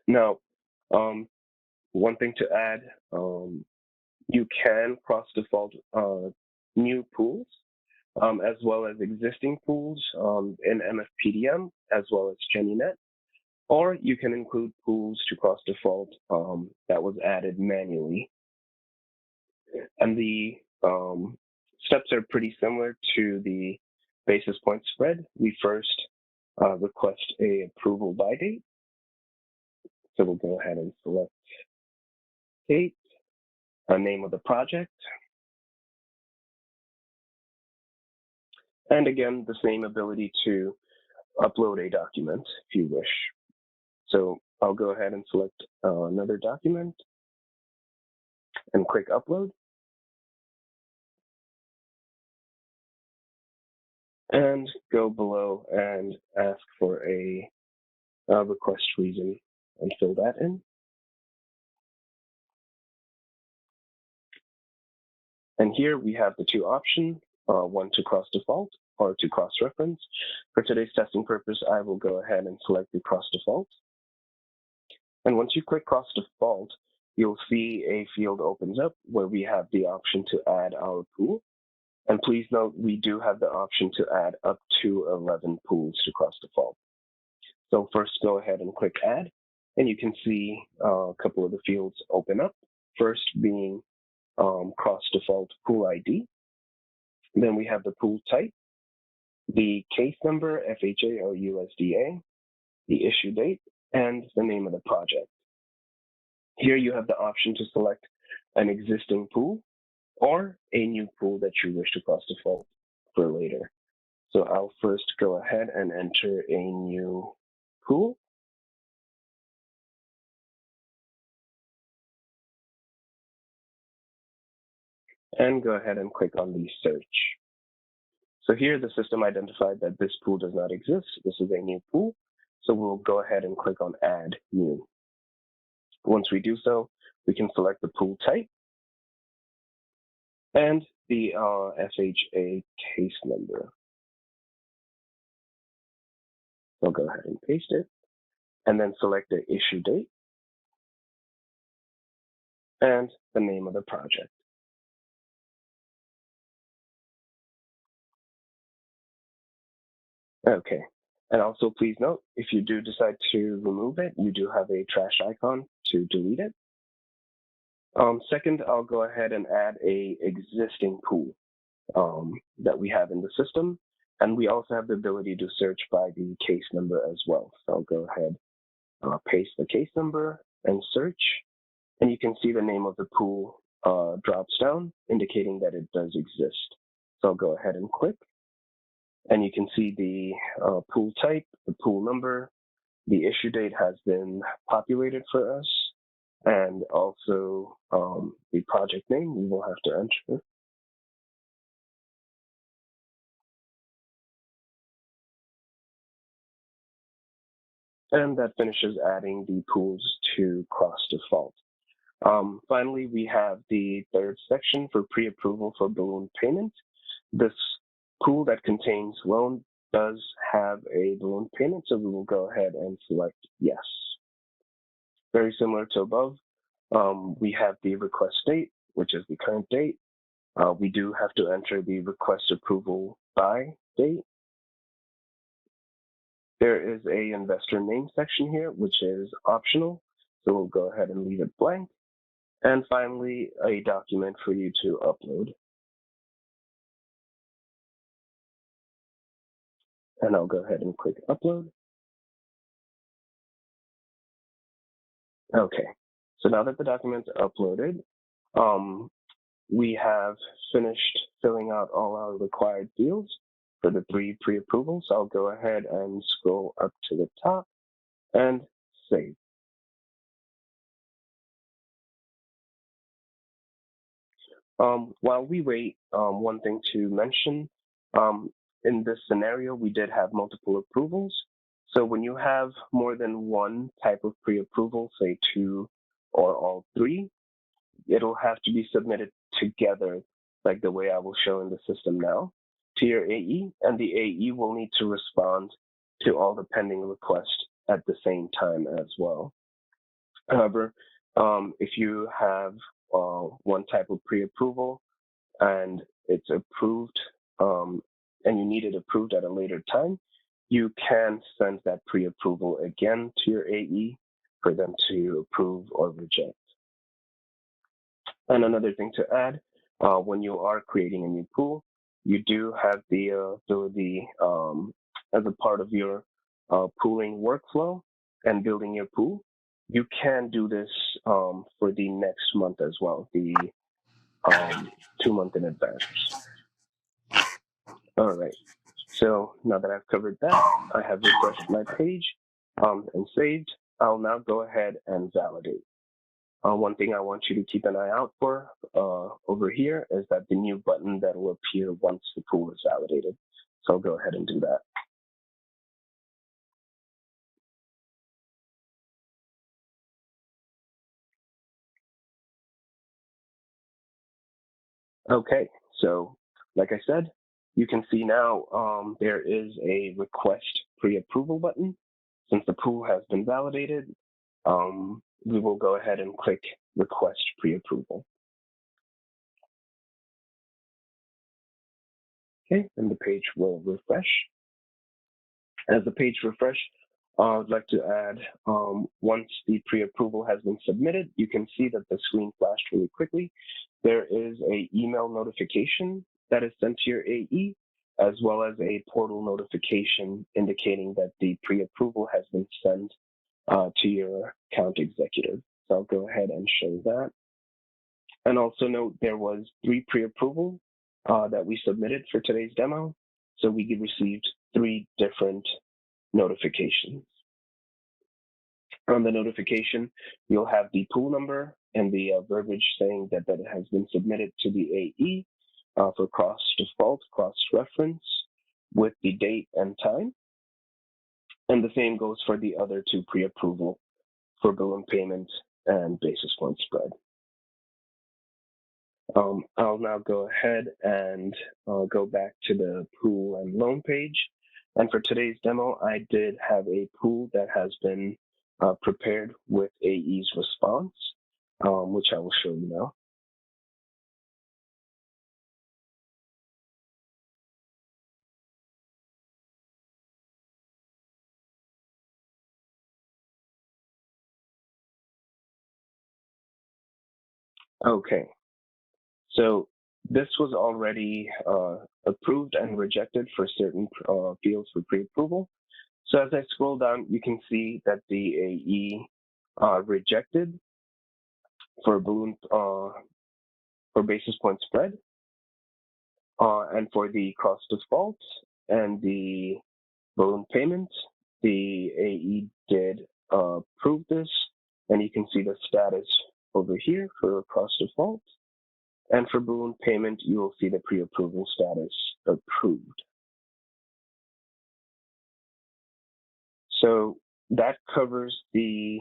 Now, one thing to add, you can cross-default new pools as well as existing pools in Mfpdm as well as GinnieNET, or you can include pools to cross-default that was added manually. And the steps are pretty similar to the basis point spread. We first request a approval by date. So we'll go ahead and select date, name of the project, and again, the same ability to upload a document if you wish. So I'll go ahead and select another document and click Upload. And go below and ask for a request reason and fill that in. And here we have the two options, one to cross-default or to cross-reference. For today's testing purpose, I will go ahead and select the cross-default. And once you click cross-default, you'll see a field opens up where we have the option to add our pool. And please note, we do have the option to add up to 11 pools to cross-default. So first, go ahead and click Add, and you can see a couple of the fields open up. First being cross-default pool ID. Then we have the pool type, the case number, FHA or USDA, the issue date, and the name of the project. Here you have the option to select an existing pool or a new pool that you wish to cross-default for later. So I'll first go ahead and enter a new pool. And go ahead and click on the search. So here the system identified that this pool does not exist. This is a new pool. So we'll go ahead and click on Add New. Once we do so, we can select the pool type and the FHA case number. I'll go ahead and paste it and then select the issue date and the name of the project. Okay, and also please note, if you do decide to remove it, you do have a trash icon to delete it. Second, I'll go ahead and add a existing pool that we have in the system, and we also have the ability to search by the case number as well. So I'll go ahead, paste the case number and search, And you can see the name of the pool drops down, indicating that it does exist. So I'll go ahead and click. And you can see the pool type, the pool number, the issue date has been populated for us, and also the project name we will have to enter. And that finishes adding the pools to cross-default. Finally, we have the third section for pre-approval for balloon payment. This pool that contains loan does have a balloon payment, so we will go ahead and select yes. Very similar to above, we have the request date, which is the current date. We do have to enter the request approval by date. There is a investor name section here, which is optional, so we'll go ahead and leave it blank. And finally, a document for you to upload. And I'll go ahead and click upload. Okay, so now that the documents are uploaded, we have finished filling out all our required fields for the 3 pre-approvals. I'll go ahead and scroll up to the top and save. While we wait, one thing to mention, in this scenario, we did have multiple approvals. So when you have more than one type of pre-approval, say 2 or all 3, it'll have to be submitted together, like the way I will show in the system now, to your AE, and the AE will need to respond to all the pending requests at the same time as well. However, if you have one type of pre-approval and it's approved and you need it approved at a later time, you can send that pre-approval again to your AE for them to approve or reject. And another thing to add, when you are creating a new pool, you do have the ability as a part of your pooling workflow and building your pool, you can do this for the next month as well, the 2 months in advance. All right, so now that I've covered that, I have refreshed my page and saved. I'll now go ahead and validate. One thing I want you to keep an eye out for over here is that the new button that will appear once the pool is validated. So I'll go ahead and do that. Okay, so like I said, you can see now there is a request pre-approval button. Since the pool has been validated, we will go ahead and click request pre-approval. Okay, and the page will refresh. As the page refreshes, I'd like to add, once the pre-approval has been submitted, you can see that the screen flashed really quickly. There is an email notification that is sent to your AE, as well as a portal notification indicating that the pre-approval has been sent to your account executive. So I'll go ahead and show that. And also note there was 3 pre-approval that we submitted for today's demo. So we received 3 different notifications. On the notification, you'll have the pool number and the verbiage saying that it has been submitted to the AE for cross-default, cross-reference with the date and time. And the same goes for the other 2 pre-approval for balloon payment and basis point spread. I'll now go ahead and go back to the pool and loan page. And for today's demo, I did have a pool that has been prepared with AE's response, which I will show you now. Okay, so this was already approved and rejected for certain fields for pre-approval. So as I scroll down, you can see that the AE rejected for balloon for basis point spread, and for the cross default and the balloon payment, the AE did approve this, and you can see the status over here for cross default. And for balloon payment, you will see the pre-approval status approved. So that covers the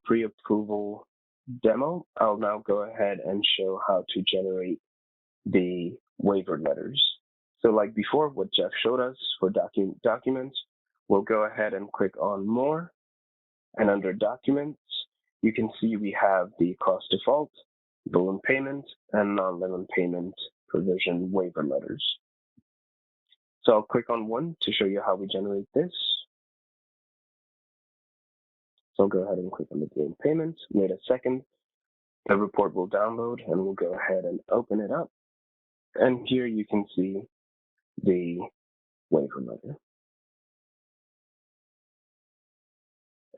pre-approval demo. I'll now go ahead and show how to generate the waiver letters. So like before, what Jeff showed us for documents, we'll go ahead and click on More. And under Documents, you can see we have the cross default, balloon payment, and non-balloon payment provision waiver letters. So I'll click on one to show you how we generate this. So I'll go ahead and click on the balloon payment. Wait a second. The report will download, and we'll go ahead and open it up. And here you can see the waiver letter.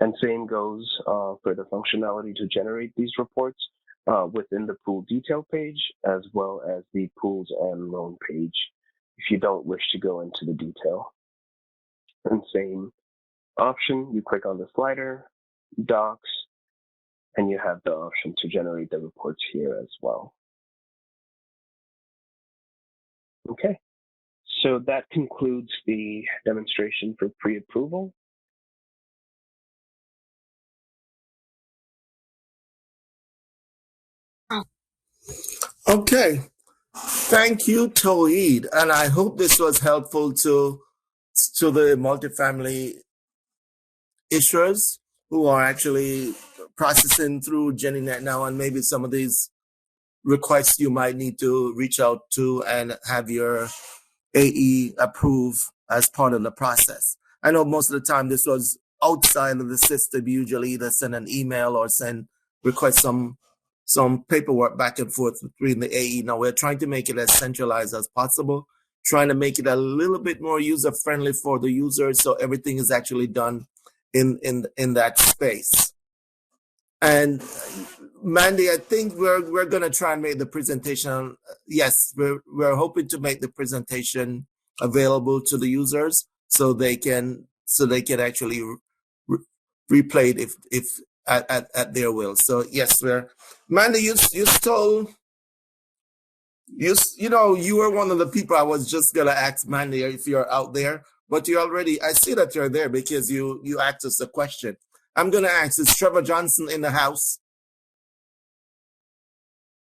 And same goes for the functionality to generate these reports within the pool detail page, as well as the pools and loan page, if you don't wish to go into the detail. And same option, you click on the slider, Docs, and you have the option to generate the reports here as well. Okay, so that concludes the demonstration for pre-approval. Okay. Thank you, Toeed. And I hope this was helpful to the multifamily issuers who are actually processing through GinnieNET now, and maybe some of these requests you might need to reach out to and have your AE approve as part of the process. I know most of the time this was outside of the system. Usually either send an email or request some paperwork back and forth between the AE. Now we're trying to make it as centralized as possible, trying to make it a little bit more user-friendly for the users, so everything is actually done in that space. And Mandy, I think we're going to try and make the presentation. Yes, we're hoping to make the presentation available to the users so they can actually replay it if at their will. So yes, Mandy, you were one of the people I was just gonna ask, Mandy, if you're out there, but I see that you're there because you asked us a question. I'm gonna ask, is Trevor Johnson in the house?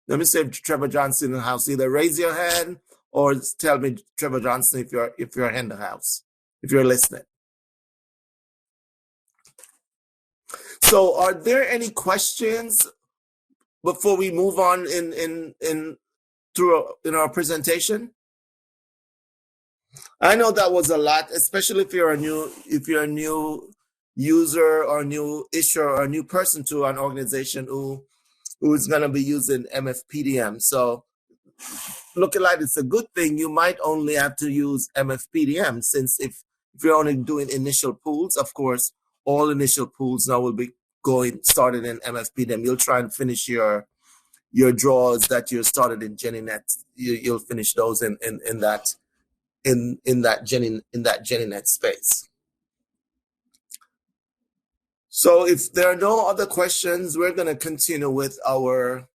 Let me see if Trevor Johnson in the house. Either raise your hand or tell me, Trevor Johnson, if you're in the house, if you're listening. So are there any questions before we move on in our presentation? I know that was a lot, especially if you're a new user or new issuer or a new person to an organization who is going to be using Mfpdm. So looking like it's a good thing, you might only have to use Mfpdm, since if you're only doing initial pools, of course, all initial pools now will be started in Mfpdm. You'll try and finish your draws that you started in GinnieNET. You'll finish those in that GinnieNET space. So if there are no other questions, we're going to continue with our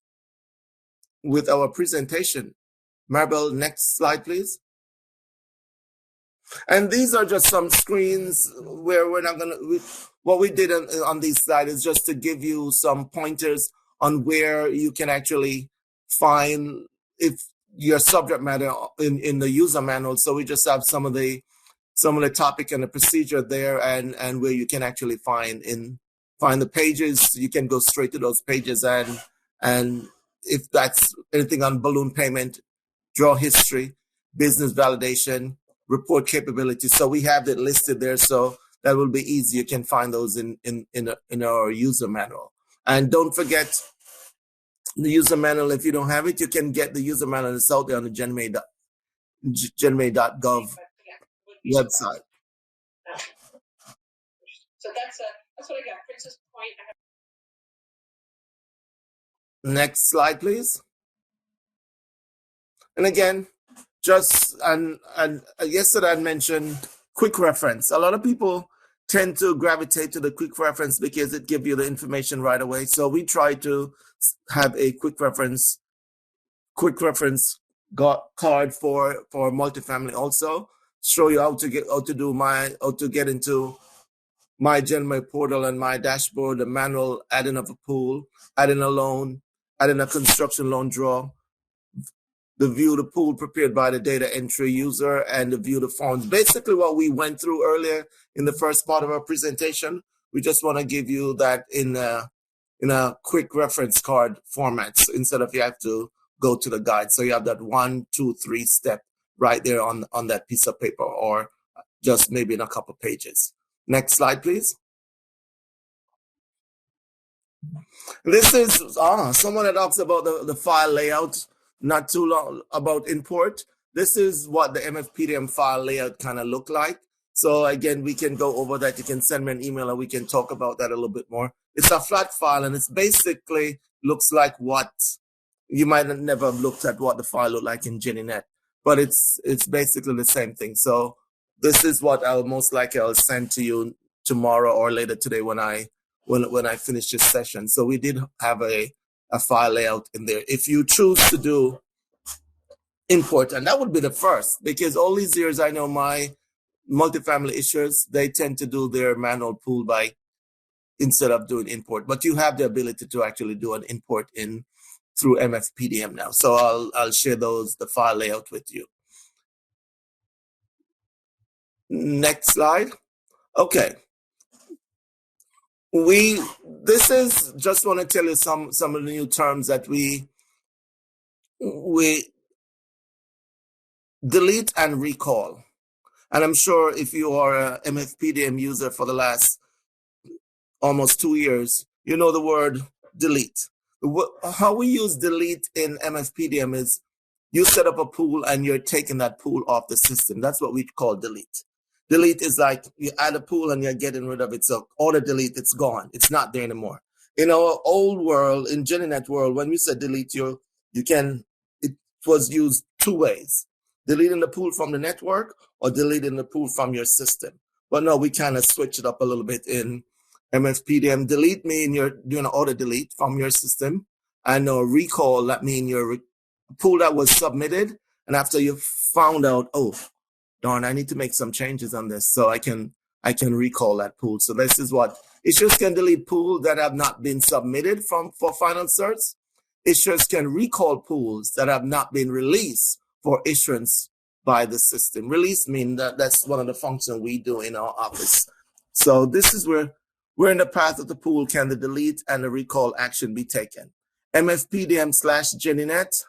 presentation. Maribel, next slide, please. And these are just some screens where we're not going to, what we did on these slides is just to give you some pointers on where you can actually find if your subject matter in the user manual. So we just have some of the topic and the procedure there, and where you can actually find the pages. You can go straight to those pages, and if that's anything on balloon payment, draw history, business validation, report capability. So we have it listed there, so that will be easy. You can find those in our user manual. And don't forget the user manual. If you don't have it, you can get the user manual. It's out there on the GinnieNET.gov website. So that's what I got. Princess Point. Next slide, please. And again, just and yesterday I mentioned quick reference. A lot of people tend to gravitate to the quick reference because it gives you the information right away. So we try to have a quick reference card for multifamily also. Show you how to get into my GinnieNET portal and my dashboard, the manual adding of a pool, adding a loan, adding a construction loan draw, the view the pool prepared by the data entry user, and the view the forms. Basically what we went through earlier in the first part of our presentation. We just want to give you that in a quick reference card format, so instead of you have to go to the guide. So you have that 1, 2, 3 step right there on that piece of paper, or just maybe in a couple pages. Next slide, please. This is someone that talks about the file layout not too long about import. This is what the Mfpdm file layout kind of look like. So again, we can go over that. You can send me an email and we can talk about that a little bit more. It's a flat file and it's basically looks like what you might have never looked at what the file looked like in GinnieNET, but it's basically the same thing. So this is what I'll most likely send to you tomorrow or later today when I finish this session. So we did have a file layout in there. If you choose to do import, and that would be the first, because all these years I know my multifamily issuers, they tend to do their manual pool by instead of doing import, but you have the ability to actually do an import in through Mfpdm now. So I'll share the file layout with you. Next slide. Okay. This is just want to tell you some of the new terms that we delete and recall. And I'm sure if you are a Mfpdm user for the last almost 2 years, you know the word delete. How we use delete in Mfpdm is you set up a pool and you're taking that pool off the system. That's what we call delete. Delete is like you add a pool and you're getting rid of it. So auto delete, it's gone. It's not there anymore. In our old world, in GinnieNET world, when we said delete, it was used 2 ways. Deleting the pool from the network or deleting the pool from your system. But no, we kind of switch it up a little bit in Mfpdm. Delete mean you're doing an auto delete from your system, and recall that mean your pool that was submitted, and after you found out, oh darn, I need to make some changes on this, so I can recall that pool. So this is what issuers can delete pools that have not been submitted for final certs. Issuers can recall pools that have not been released for issuance by the system. Release mean that's one of the functions we do in our office. So this is where we're in the path of the pool. Can the delete and the recall action be taken? Mfpdm/GinnieNET.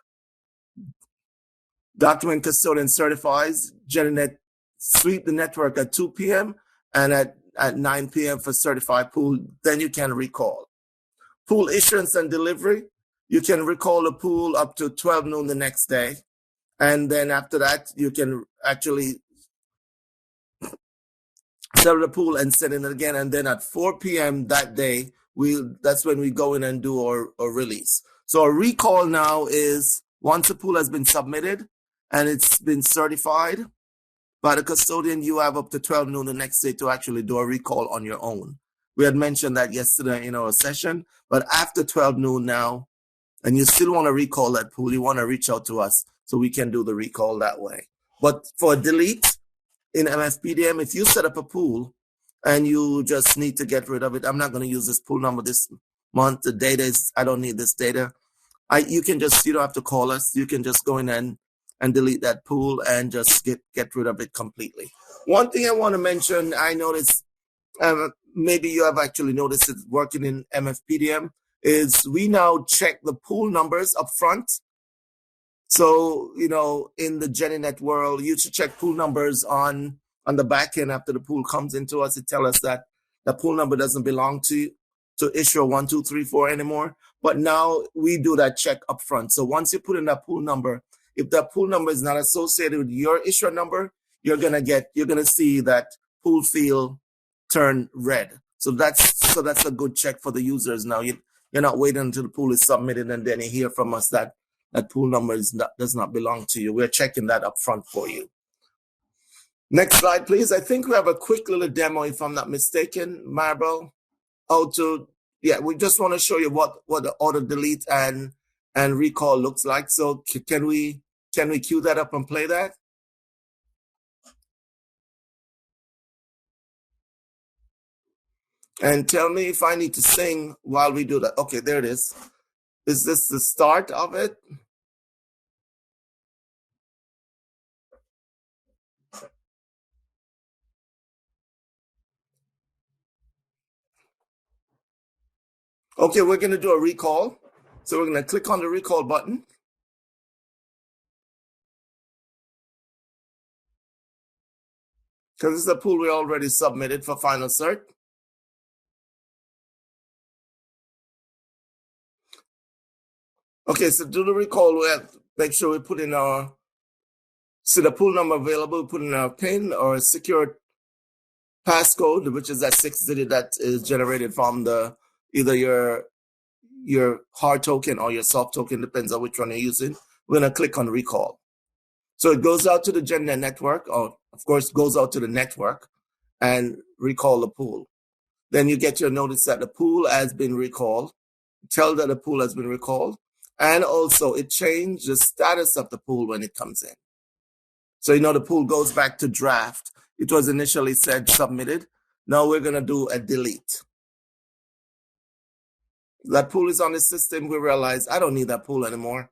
Document Custodian certifies GinnieNET sweep the network at 2 p.m. and at 9 p.m. for certified pool. Then you can recall. Pool issuance and delivery. You can recall a pool up to 12 noon the next day. And then after that, you can actually set the pool and send it again. And then at 4 p.m. that day, that's when we go in and do our release. So a recall now is once a pool has been submitted and it's been certified by the custodian, you have up to 12 noon the next day to actually do a recall on your own. We had mentioned that yesterday in our session, but after 12 noon now, and you still want to recall that pool, you want to reach out to us so we can do the recall that way. But for delete in Mfpdm, if you set up a pool and you just need to get rid of it, I'm not going to use this pool number this month. The data is, I don't need this data. You don't have to call us. You can just go in and delete that pool and just get rid of it completely. One thing I want to mention, I noticed, maybe you have actually noticed it working in Mfpdm, is we now check the pool numbers up front. So, in the GinnieNET world, you should check pool numbers on the back end after the pool comes into us. It tells us that the pool number doesn't belong to issuer 1, 2, 3, 4 anymore. But now we do that check up front. So once you put in that pool number, if that pool number is not associated with your issuer number, you're gonna see that pool field turn red. So that's a good check for the users now. You You're not waiting until the pool is submitted and then you hear from us that that pool number does not belong to you. We're checking that up front for you. Next slide, please. I think we have a quick little demo, if I'm not mistaken, Maribel. We just want to show you what the auto delete and recall looks like. So can we cue that up and play that? And tell me if I need to sing while we do that. Okay, there it is. Is this the start of it? Okay, we're going to do a recall. So we're going to click on the recall button. Because this is a pool we already submitted for final cert. Okay, so do the recall. We have to make sure we put in our, see the pool number available, put in our PIN or secure passcode, which is that 6-digit that is generated from either your hard token or your soft token, depends on which one you're using. We're going to click on recall. So it goes out to the GinnieNET network, or of course goes out to the network and recall the pool. Then you get your notice that the pool has been recalled, tell that the pool has been recalled, and also it changed the status of the pool when it comes in. So the pool goes back to draft. It was initially said submitted. Now we're going to do a delete. That pool is on the system. We realize I don't need that pool anymore.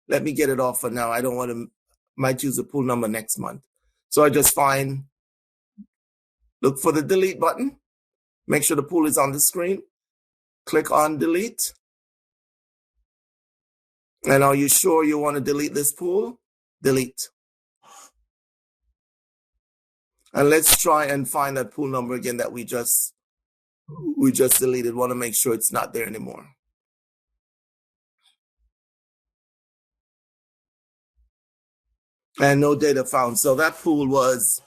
Let me get it off for now. I don't want to, might use the pool number next month. So I just look for the delete button. Make sure the pool is on the screen. Click on delete. And are you sure you want to delete this pool? Delete. And let's try and find that pool number again that we just deleted. Want to make sure it's not there anymore. And no data found. So that pool was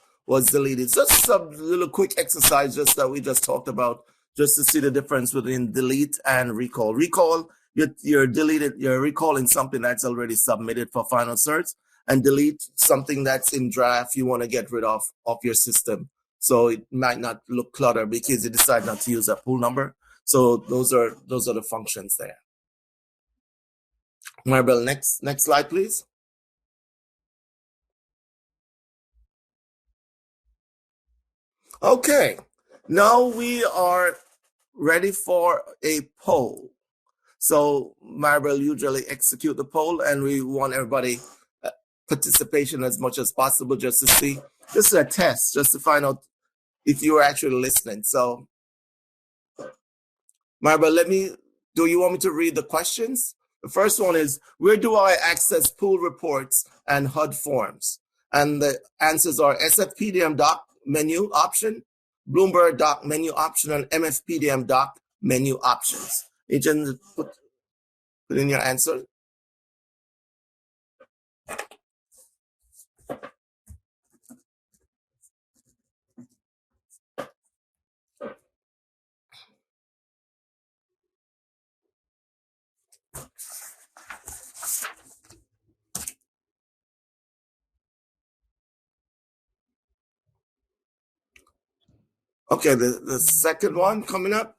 deleted. Just some little quick exercise just that we just talked about, just to see the difference between delete and recall. Recall, you're recalling something that's already submitted for final certs, and delete something that's in draft you want to get rid of your system. So it might not look cluttered because you decide not to use that pool number. So those are the functions there. Maribel, next slide, please. Okay, now we are ready for a poll. So Maribel usually execute the poll, and we want everybody participation as much as possible just to see. This is a test, just to find out if you are actually listening. So Maribel, do you want me to read the questions? The first one is, where do I access pool reports and HUD forms? And the answers are Mfpdm doc menu option, Bloomberg doc menu option, and Mfpdm doc menu options. You just put in your answer. Okay, the second one coming up.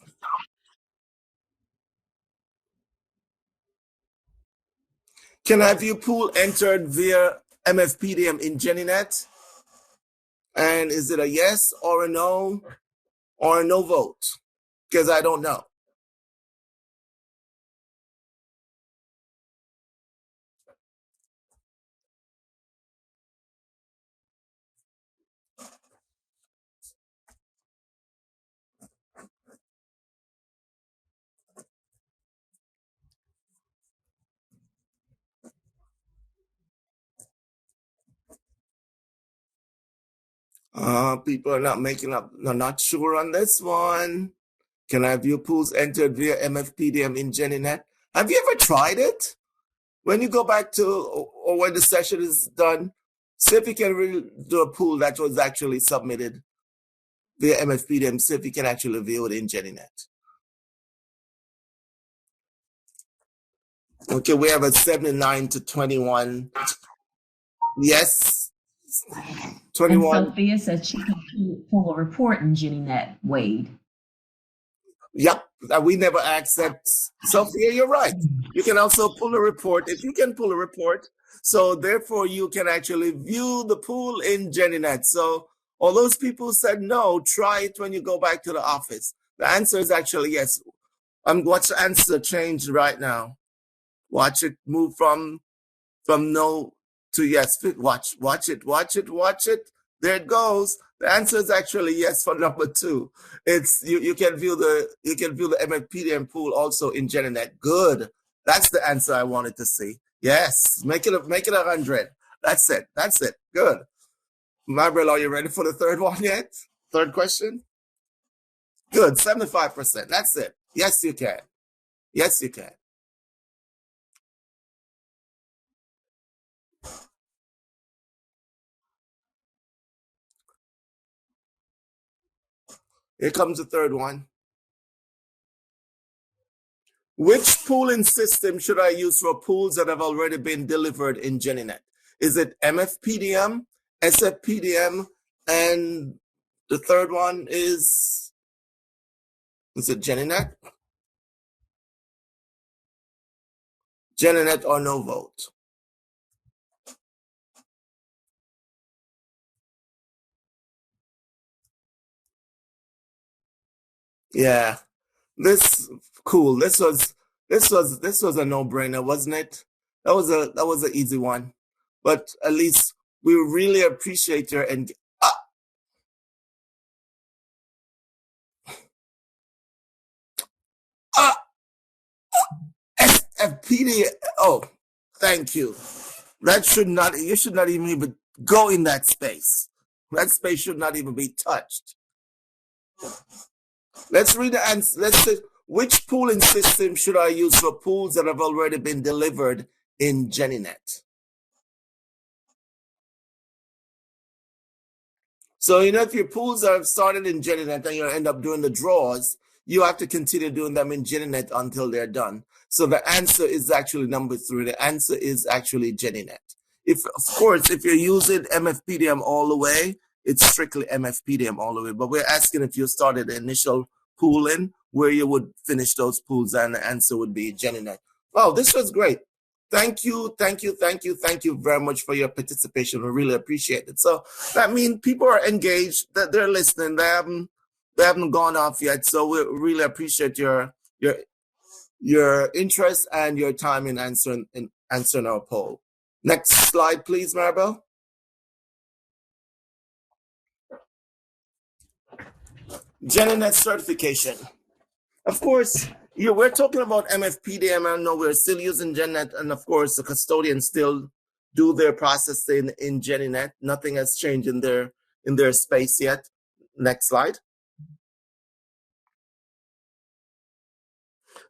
Can I view pool entered via Mfpdm in GinnieNET? And is it a yes or a no or a no vote? Because I don't know. People are not sure on this one. Can I view pools entered via Mfpdm in GinnieNET? Have you ever tried it? When you go back to, or when the session is done, see if you can do a pool that was actually submitted via Mfpdm, see if you can actually view it in GinnieNET. Okay, we have a 79 to 21. Yes. And 21. Sophia says she can pull a report in GinnieNET, Wade. Yep, we never asked that. Sophia, you're right. You can also pull a report. If you can pull a report, so therefore you can actually view the pool in GinnieNET. So all those people who said no, try it when you go back to the office. The answer is actually yes. Watch the answer change right now. Watch it move from no to yes. Watch it. There it goes. The answer is actually yes for number 2. It's you can view the Mfpdm pool also in GinnieNET. Good. That's the answer I wanted to see. Yes. Make it 100. That's it. Good. Maribel, are you ready for the third one yet? Third question? Good. 75%. That's it. Yes, you can. Yes, you can. Here comes the third one. Which pooling system should I use for pools that have already been delivered in GinnieNET? Is it Mfpdm, Sfpdm, and the third one is it GinnieNET? GinnieNET or no vote? Yeah, this cool. This was a no-brainer, wasn't it? That was an easy one, but at least we really appreciate your Sfpdm. Oh, thank you. You should not even go in that space. That space should not even be touched. Let's read the answer. Let's say, which pooling system should I use for pools that have already been delivered in GinnieNET? So, if your pools are started in GinnieNET and you end up doing the draws, you have to continue doing them in GinnieNET until they're done. So the answer is actually number 3. The answer is actually GinnieNET. Of course, if you're using Mfpdm all the way, it's strictly Mfpdm all the way. But we're asking if you started the initial pooling, where you would finish those pools, and the answer would be GinnieNET. Wow, this was great. Thank you very much for your participation. We really appreciate it. So that means people are engaged, that they're listening. They haven't gone off yet. So we really appreciate your interest and your time in answering our poll. Next slide, please, Maribel. GinnieNET certification. Of course, we're talking about Mfpdm. I know we're still using GinnieNET, and of course, the custodians still do their processing in GinnieNET. Nothing has changed in their space yet. Next slide.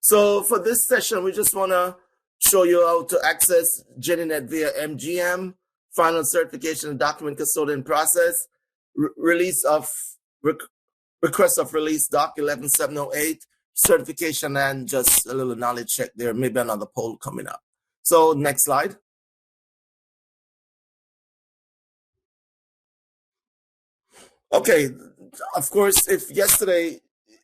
So for this session, we just want to show you how to access GinnieNET via MGM, final certification and document custodian process, release of request of release doc 11708, certification, and just a little knowledge check there. Maybe another poll coming up. So next slide. Okay, of course, if yesterday,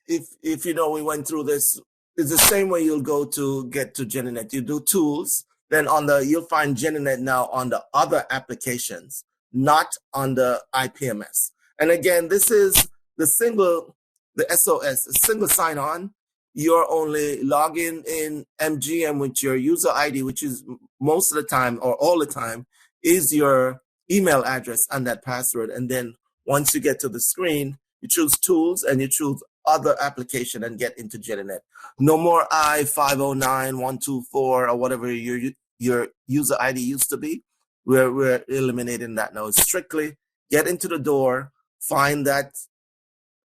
if we went through this, it's the same way you'll go to get to GinnieNET. You do tools, then you'll find GinnieNET now on the other applications, not on the IPMS. And again, this is the SOS, a single sign-on. You're only logging in MGM with your user ID, which is most of the time or all the time is your email address and that password. And then once you get to the screen, you choose tools and you choose other application and get into GinnieNET. No more I-509-124 or whatever your user ID used to be. We're eliminating that now. It's strictly get into the door, find that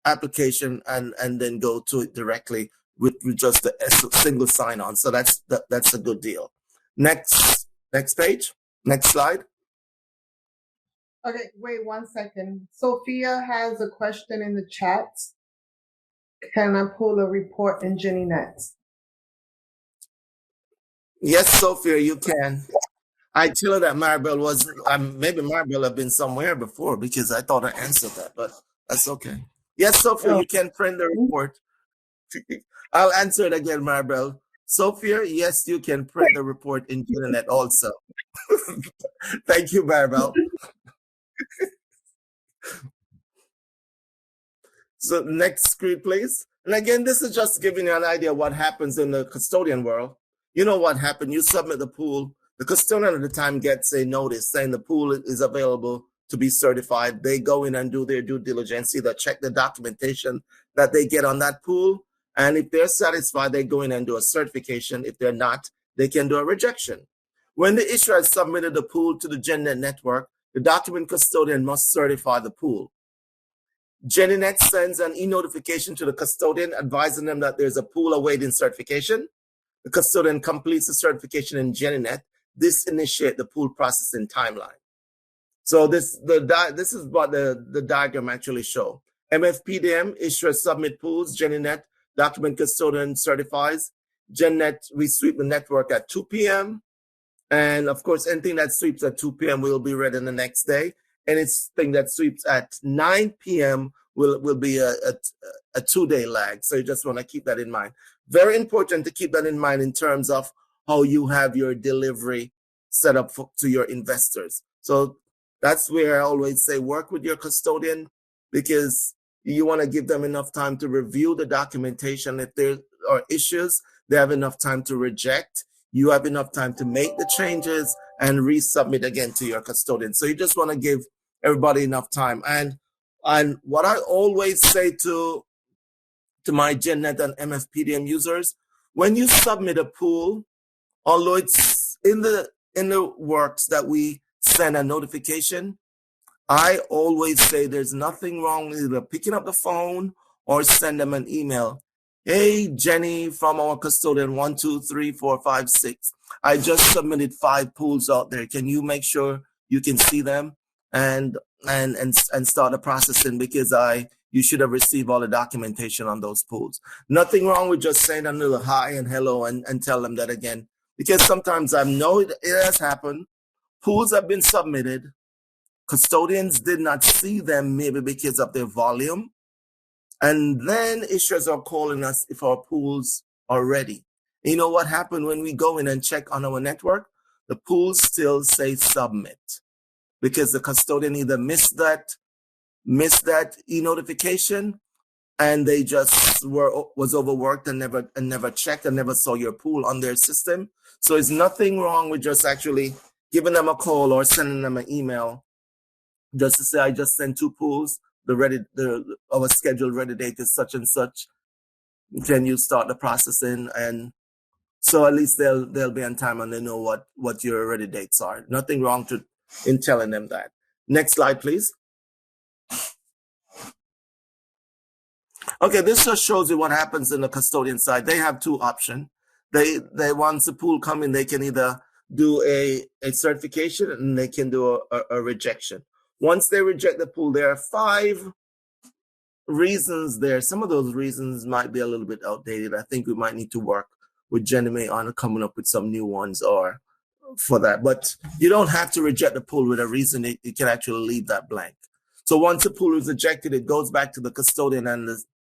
application, and then go to it directly with just a single sign-on. So that's a good deal. Next page. Next slide. Okay, wait 1 second. Sophia has a question in the chat. Can I pull a report in GinnieNET? Yes, Sophia, you can. I tell her that Maribel was, maybe Maribel have been somewhere before because I thought I answered that, but that's okay. Yes, Sophia, Oh, you can print the report. I'll answer it again, Maribel. Sophia, yes, you can print the report in GinnieNET also. Thank you, Maribel. So next screen, please. And again, this is just giving you an idea of what happens in the custodian world. You know what happened. You submit the pool. The custodian at the time gets a notice saying the pool is available to be certified. They go in and do their due diligence, either check the documentation that they get on that pool. And if they're satisfied, they go in and do a certification. If they're not, they can do a rejection. When the issuer has submitted the pool to the GinnieNET network, the document custodian must certify the pool. GinnieNET sends an e-notification to the custodian advising them that there's a pool awaiting certification. The custodian completes the certification in GinnieNET. This initiates the pool processing timeline. So this is what the diagram actually shows. Mfpdm, issuer submit pools, GinnieNET, document custodian certifies. GinnieNET, we sweep the network at 2 p.m. And of course, anything that sweeps at 2 p.m. will be read in the next day. Anything that sweeps at 9 p.m. will be a 2-day lag. So you just want to keep that in mind. Very important to keep that in mind in terms of how you have your delivery set up to your investors. So that's where I always say work with your custodian, because you want to give them enough time to review the documentation. If there are issues, they have enough time to reject. You have enough time to make the changes and resubmit again to your custodian. So you just want to give everybody enough time. And what I always say to my GinnieNET and Mfpdm users, when you submit a pool, although it's in the works that we send a notification, I always say there's nothing wrong with either picking up the phone or send them an email. Hey, Jenny from our custodian 1, 2, 3, 4, 5, 6. I just submitted 5 pools out there. Can you make sure you can see them and start the processing, because you should have received all the documentation on those pools. Nothing wrong with just saying a little hi and hello and tell them that again, because sometimes I know it has happened. Pools have been submitted. Custodians did not see them, maybe because of their volume. And then issuers are calling us if our pools are ready. You know what happened when we go in and check on our network? The pools still say submit, because the custodian either missed that e-notification, and they just was overworked and never checked and never saw your pool on their system. So it's nothing wrong with just actually giving them a call or sending them an email just to say, I just sent 2 pools. Our scheduled ready date is such and such. Can you start the processing? And so at least they'll be on time and they know what your ready dates are. Nothing wrong in telling them that. Next slide, please. Okay, this just shows you what happens in the custodian side. They have 2 options. They once the pool come in, they can either do a certification and they can do a rejection. Once they reject the pool, there are 5 reasons there. Some of those reasons might be a little bit outdated. I think we might need to work with GinnieNET on coming up with some new ones or for that. But you don't have to reject the pool with a reason. You can actually leave that blank. So once the pool is rejected, it goes back to the custodian and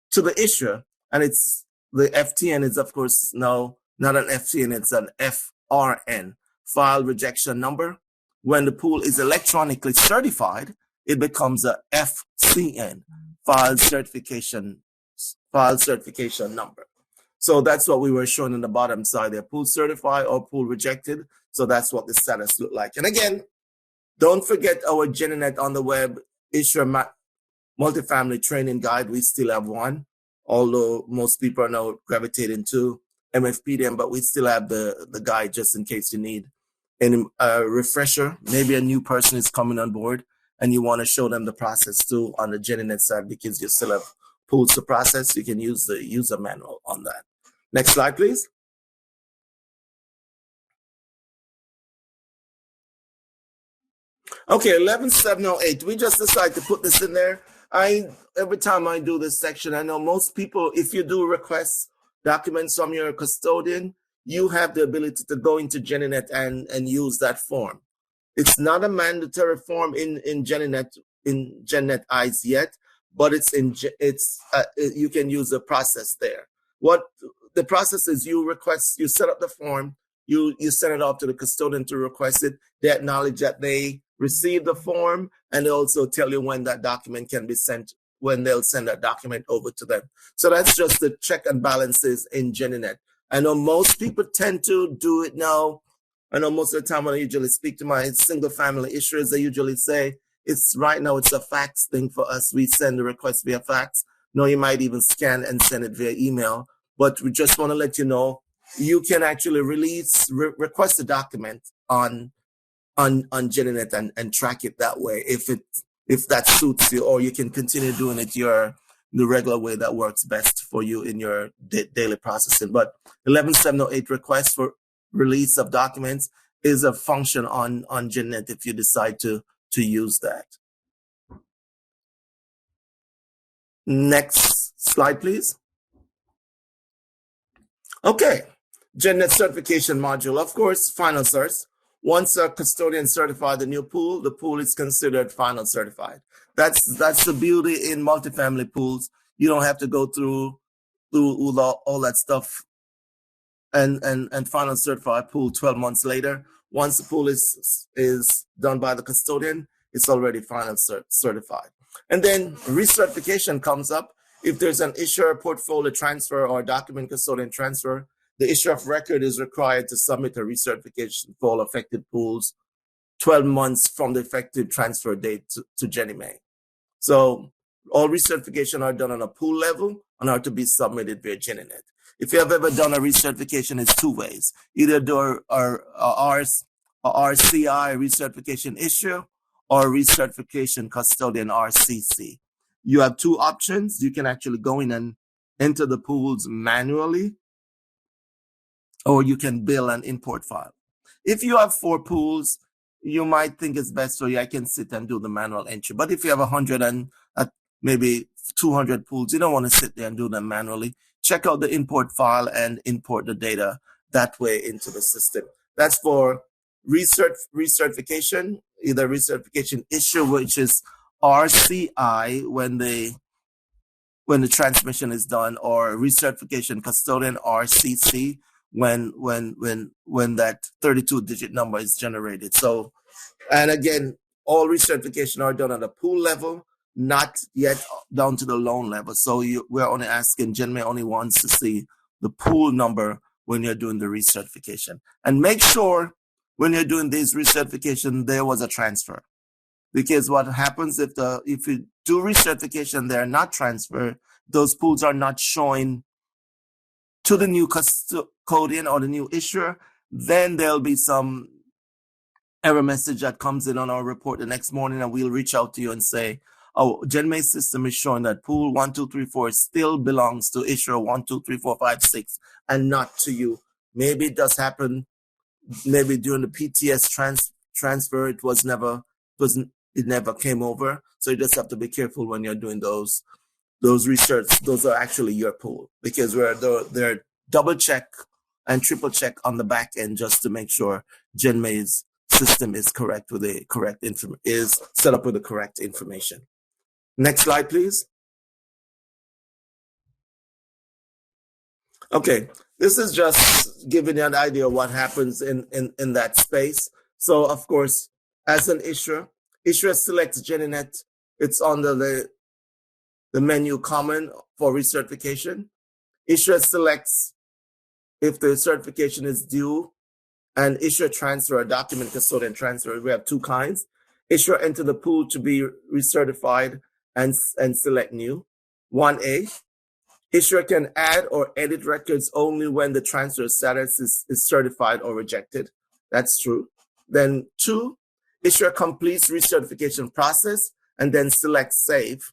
to the issuer. And it's the FTN is, of course, now not an FTN, it's an FRN, file rejection number. When the pool is electronically certified, it becomes a FCN, file certification number. So that's what we were showing on the bottom side there, pool certified or pool rejected. So that's what the status look like. And again, don't forget our GinnieNET on the web issuer multifamily training guide. We still have one, although most people are now gravitating to Mfpdm, but we still have the guide just in case you need any refresher. Maybe a new person is coming on board and you want to show them the process too on the GinnieNET side, because you still have pools to process. You can use the user manual on that. Next slide, please. Okay, 11708. We just decided to put this in there. Every time I do this section, I know most people, if you do request documents from your custodian, you have the ability to go into GinnieNET and use that form. It's not a mandatory form in GinnieNet eyes yet, but you can use the process there. What the process is, you set up the form, you send it off to the custodian to request it. They acknowledge that they received the form, and they also tell you when that document can be sent, when they'll send that document over to them. So that's just the check and balances in GinnieNet. I know most people tend to do it now. I know most of the time when I usually speak to my single family issuers, they usually say, right now it's a fax thing for us. We send the request via fax. No, you might even scan and send it via email. But we just want to let you know, you can actually request a document on GinnieNet and track it that way if that suits you, or you can continue doing it the regular way that works best for you in your daily processing. But 11708 request for release of documents is a function on GinnieNet if you decide to use that. Next slide, please. Okay, GinnieNet certification module. Of course, final certs. Once a custodian certified the new pool, the pool is considered final certified. That's the beauty in multifamily pools. You don't have to go through all that stuff and final certify pool 12 months later. Once the pool is done by the custodian, it's already final certified. And then recertification comes up. If there's an issuer portfolio transfer or document custodian transfer, the issuer of record is required to submit a recertification for all affected pools 12 months from the effective transfer date to GinnieNET. So all recertification are done on a pool level and are to be submitted via GinnieNET. If you have ever done a recertification, it's two ways. Either do a RCI, recertification issue, or recertification custodian, RCC. You have two options. You can actually go in and enter the pools manually, or you can build an import file. If you have 4 pools, you might think it's best for you, I can sit and do the manual entry. But if you have 100 and maybe 200 pools, you don't want to sit there and do them manually. Check out the import file and import the data that way into the system. That's for recertification, either recertification issue, which is RCI when the transmission is done, or recertification custodian, RCC, when that 32-digit number is generated. So, and again, all recertification are done at a pool level, not yet down to the loan level. So we're only asking, GinnieNET only wants to see the pool number when you're doing the recertification. And make sure when you're doing this recertification, there was a transfer. Because what happens if you do recertification, they're not transferred, those pools are not showing to the new custodian or the new issuer, then there'll be some error message that comes in on our report the next morning, and we'll reach out to you and say, oh, GinnieNET system is showing that pool 1, 2, 3, 4 still belongs to issuer 1, 2, 3, 4, 5, 6, and not to you. Maybe it does happen. Maybe during the PTS transfer, it never came over. So you just have to be careful when you're doing those research. Those are actually your pool, because they're double check and triple check on the back end just to make sure GinnieNET's system is correct with the correct is set up with the correct information. Next slide, please. Okay, this is just giving you an idea of what happens in that space. So of course, as an issuer selects GinnieNET. It's under the menu common for recertification. Issuer selects if the certification is due, and issuer transfer, a document custodian transfer. We have 2 kinds. Issuer enter the pool to be recertified and select new. 1A, issuer can add or edit records only when the transfer status is certified or rejected. That's true. Then 2, issuer completes recertification process and then selects save.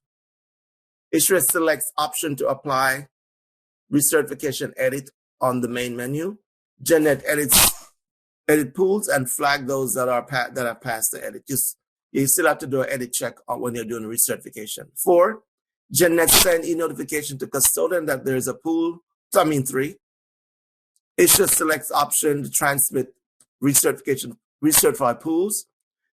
Issuer selects option to apply recertification edit on the main menu. GinnieNET edit pools and flag those that have passed the edit. You still have to do an edit check when you're doing recertification. 4, GinnieNET send e-notification to custodian that there is a pool. 3, Issuer selects option to transmit recertify pools.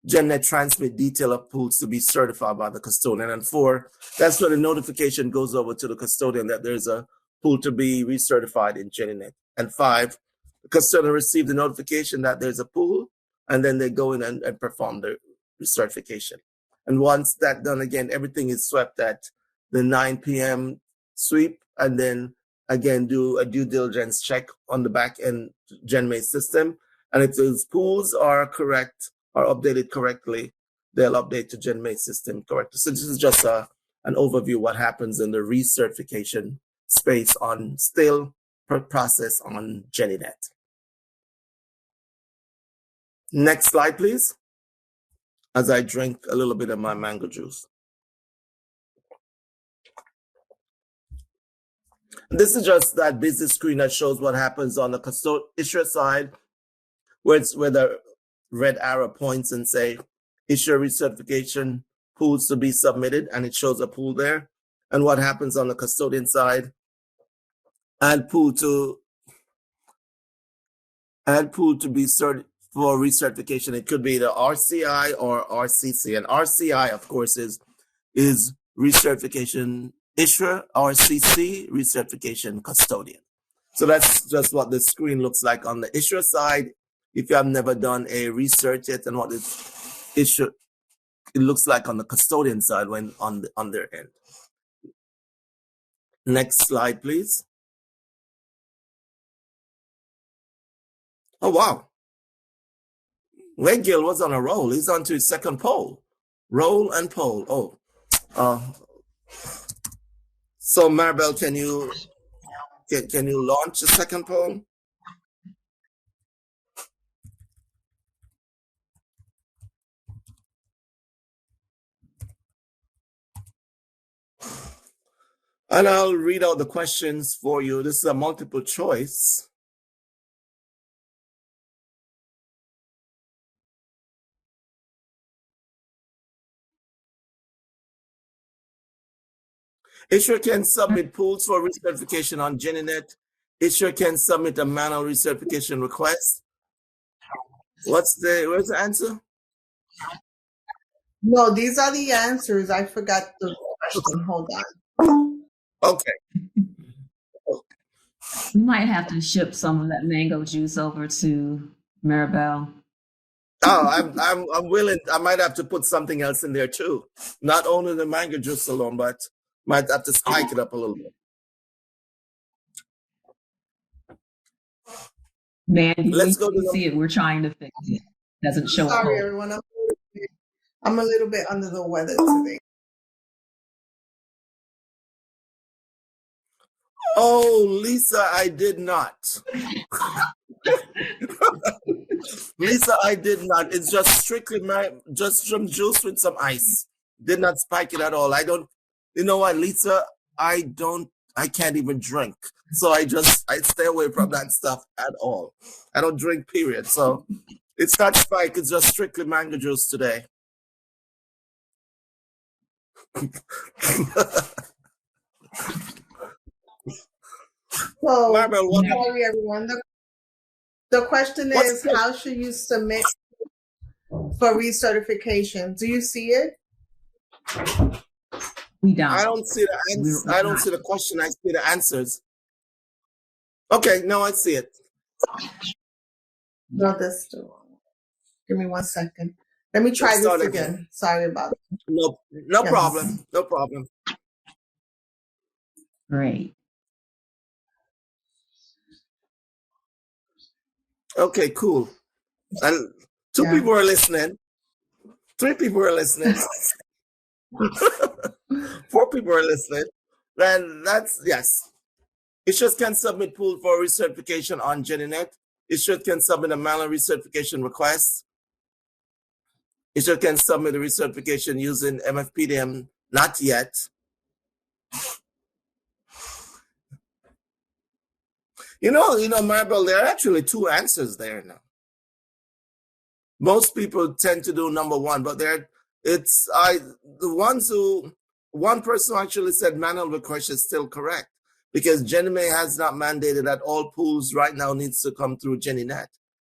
GinnieNET transmit detail of pools to be certified by the custodian. And 4, that's where the notification goes over to the custodian that there's a pool to be recertified in GinnieNET. And 5, the custodian receives the notification that there's a pool, and then they go in and perform the recertification. And once that's done, again, everything is swept at the 9 p.m. sweep, and then again do a due diligence check on the back end GenMate system. And if those pools are correct, are updated correctly, they'll update to GenMate system correctly. So this is just an overview of what happens in the recertification space on still per process on GinnieNET. Next slide, please, as I drink a little bit of my mango juice. This is just that busy screen that shows what happens on the issuer side, where the red arrow points and say issuer recertification pools to be submitted, and it shows a pool there. And what happens on the custodian side, add pool to be certified for recertification. It could be the RCI or RCC, and RCI, of course, is recertification issuer, RCC, recertification custodian. So that's just what the screen looks like on the issuer side. If you have never done a research yet, and what it looks like on the custodian side when on their end. Next slide, please. Oh, wow. Wade Gill was on a roll. He's on to his second poll. Roll and poll. So Maribel, can you launch the second poll? And I'll read out the questions for you. This is a multiple choice. Issuer can submit pools for recertification on GinnieNET. Issuer can submit a manual recertification request. Where's the answer? No, these are the answers. I forgot the question. Hold on. Okay. We might have to ship some of that mango juice over to Maribel. Oh, I'm willing. I might have to put something else in there too. Not only the mango juice alone, but might have to spike it up a little bit. Mandy, Let's go to see it. We're trying to fix it. Doesn't show up. Sorry, everyone. I'm a little bit under the weather today. Oh, Lisa, I did not. Lisa, I did not. It's just strictly just some juice with some ice. Did not spike it at all. I don't. You know what, Lisa? I can't even drink. So I stay away from that stuff at all. I don't drink, period. So it's not spike. It's just strictly mango juice today. So, Maribel, sorry, everyone. The question is, how should you submit for recertification? Do you see it? We don't. I don't see the answer. I don't see the question. I see the answers. Okay, now I see it. No, that's still wrong. Give me 1 second. Let me try this again. Sorry about it. No Yes. problem. No problem. Great. Okay, cool. And 2 people are listening. 3 people are listening. 4 people are listening. Then that's, yes. Issuers can submit pool for recertification on GinnieNET. Issuer can submit a manual recertification request. Issuer can submit a recertification using Mfpdm, not yet. You know, Maribel, there are actually 2 answers there now. Most people tend to do number 1, but one person actually said manual request is still correct. because GinnieNET has not mandated that all pools right now needs to come through GinnieNET.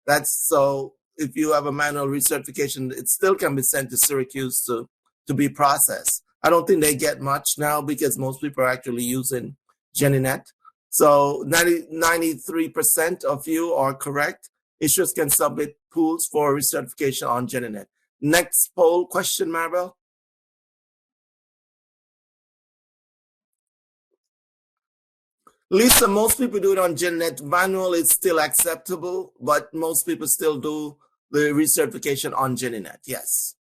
That's so if you have a manual recertification, it still can be sent to Syracuse to be processed. I don't think they get much now because most people are actually using GinnieNET. So 93% of you are correct. Issuers can submit pools for recertification on GinnieNET. Next poll question, Maribel. Lisa, most people do it on GinnieNET. Manual is still acceptable, but most people still do the recertification on GinnieNET. Yes.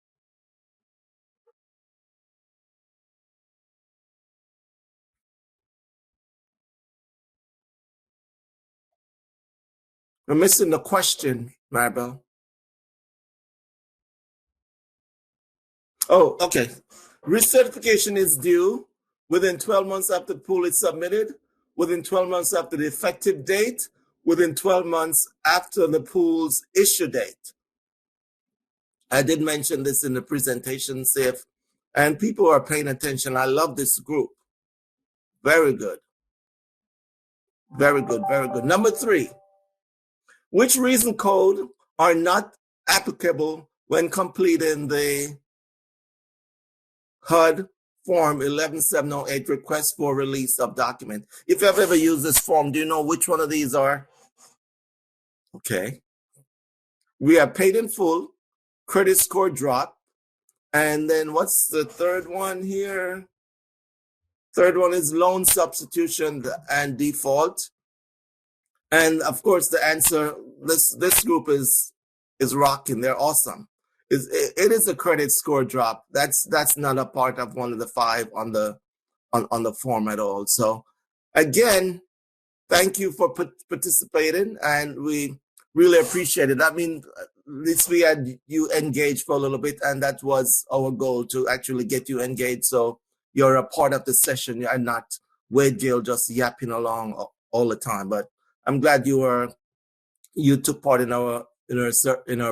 We're missing the question, Maribel. Oh, okay. Recertification is due within 12 months after the pool is submitted, within 12 months after the effective date, within 12 months after the pool's issue date. I did mention this in the presentation, Sif, and people are paying attention. I love this group. Very good. Very good, very good. Number 3, which reason code are not applicable when completing the HUD Form 11708 request for release of document? If you have ever used this form, do you know which one of these are? Okay. We have paid in full, credit score drop, and then what's the third one here? Third one is loan substitution and default. And of course, the answer, this group is rocking. They're awesome. It is a credit score drop. That's not a part of one of the 5 on the form at all. So again, thank you for participating, and we really appreciate it. I mean, at least we had you engaged for a little bit, and that was our goal, to actually get you engaged so you're a part of the session and not Wade Gill just yapping along all the time. But I'm glad you took part in our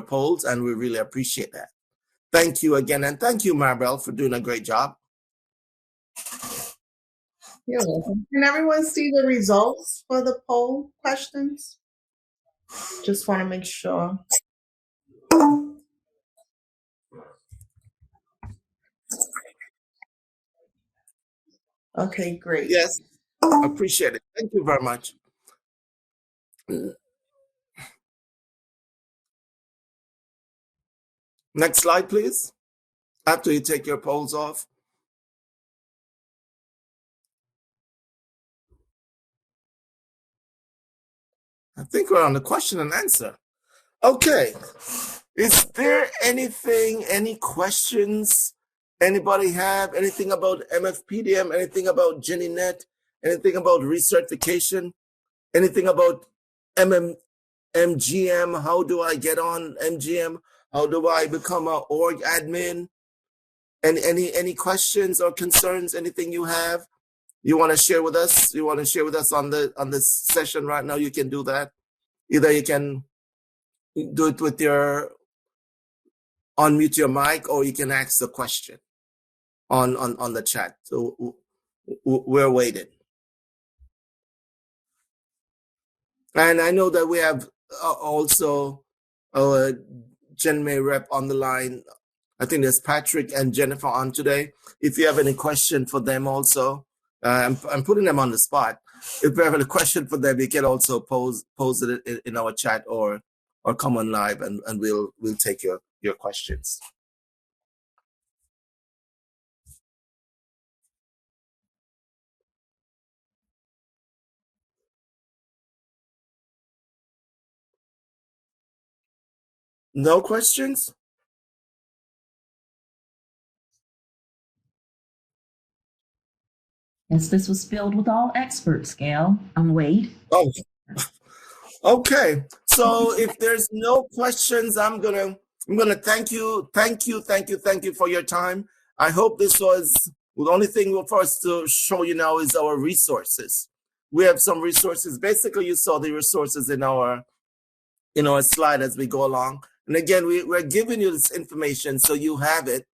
polls, and we really appreciate that. Thank you again, and thank you, Maribel, for doing a great job. You're welcome. Can everyone see the results for the poll questions? Just want to make sure. Okay, great. Yes, appreciate it. Thank you very much. Next slide, please. After you take your polls off. I think we're on the question and answer. Okay. Is there anything, any questions anybody have? Anything about Mfpdm? Anything about GinnieNET? Anything about recertification? Anything about MGM? How do I get on MGM? How do I become an org admin? And any questions or concerns? Anything you have? You want to share with us? You want to share with us on this session right now? You can do that. Either you can do it with your unmute your mic, or you can ask the question on the chat. So we're waiting. And I know that we have also our GenMay rep on the line. I think there's Patrick and Jennifer on today. If you have any question for them also, I'm putting them on the spot. If you have any question for them, you can also pose it in our chat or come on live, and we'll take your questions. No questions? Yes, this was filled with all experts, Gail. I'm Wade. Oh, okay. So if there's no questions, I'm gonna thank you for your time. I hope this was the only thing for us to show you now is our resources. We have some resources. Basically, you saw the resources in our slide as we go along. And again, we're giving you this information so you have it,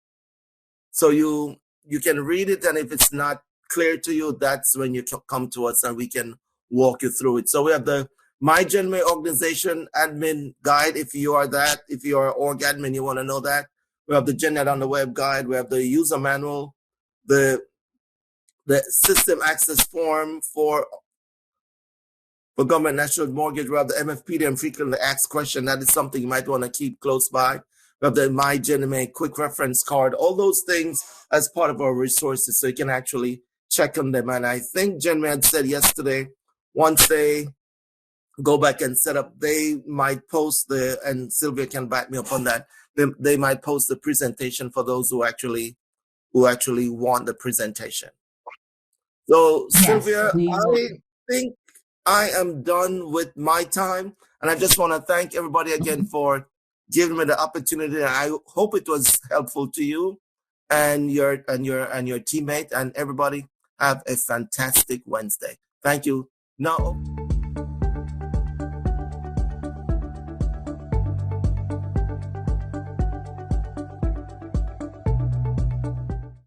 so you can read it, and if it's not clear to you, that's when you come to us and we can walk you through it. So we have the My GenMA Organization Admin Guide. If you are that, if you are org admin, you want to know that. We have the GenNet on the Web Guide. We have the user manual, the system access form for government national mortgage. We have the Mfpdm frequently asked question. That is something you might want to keep close by. We have the My GenMA quick reference card. All those things as part of our resources, so you can actually check on them. And I think GenMA had said yesterday, once they go back and set up, they might post and Sylvia can back me up on that, they might post the presentation for those who actually want the presentation. So yes, Sylvia, I think I am done with my time, and I just want to thank everybody again for giving me the opportunity. I hope it was helpful to you and your teammate, and everybody have a fantastic Wednesday. Thank you. Now.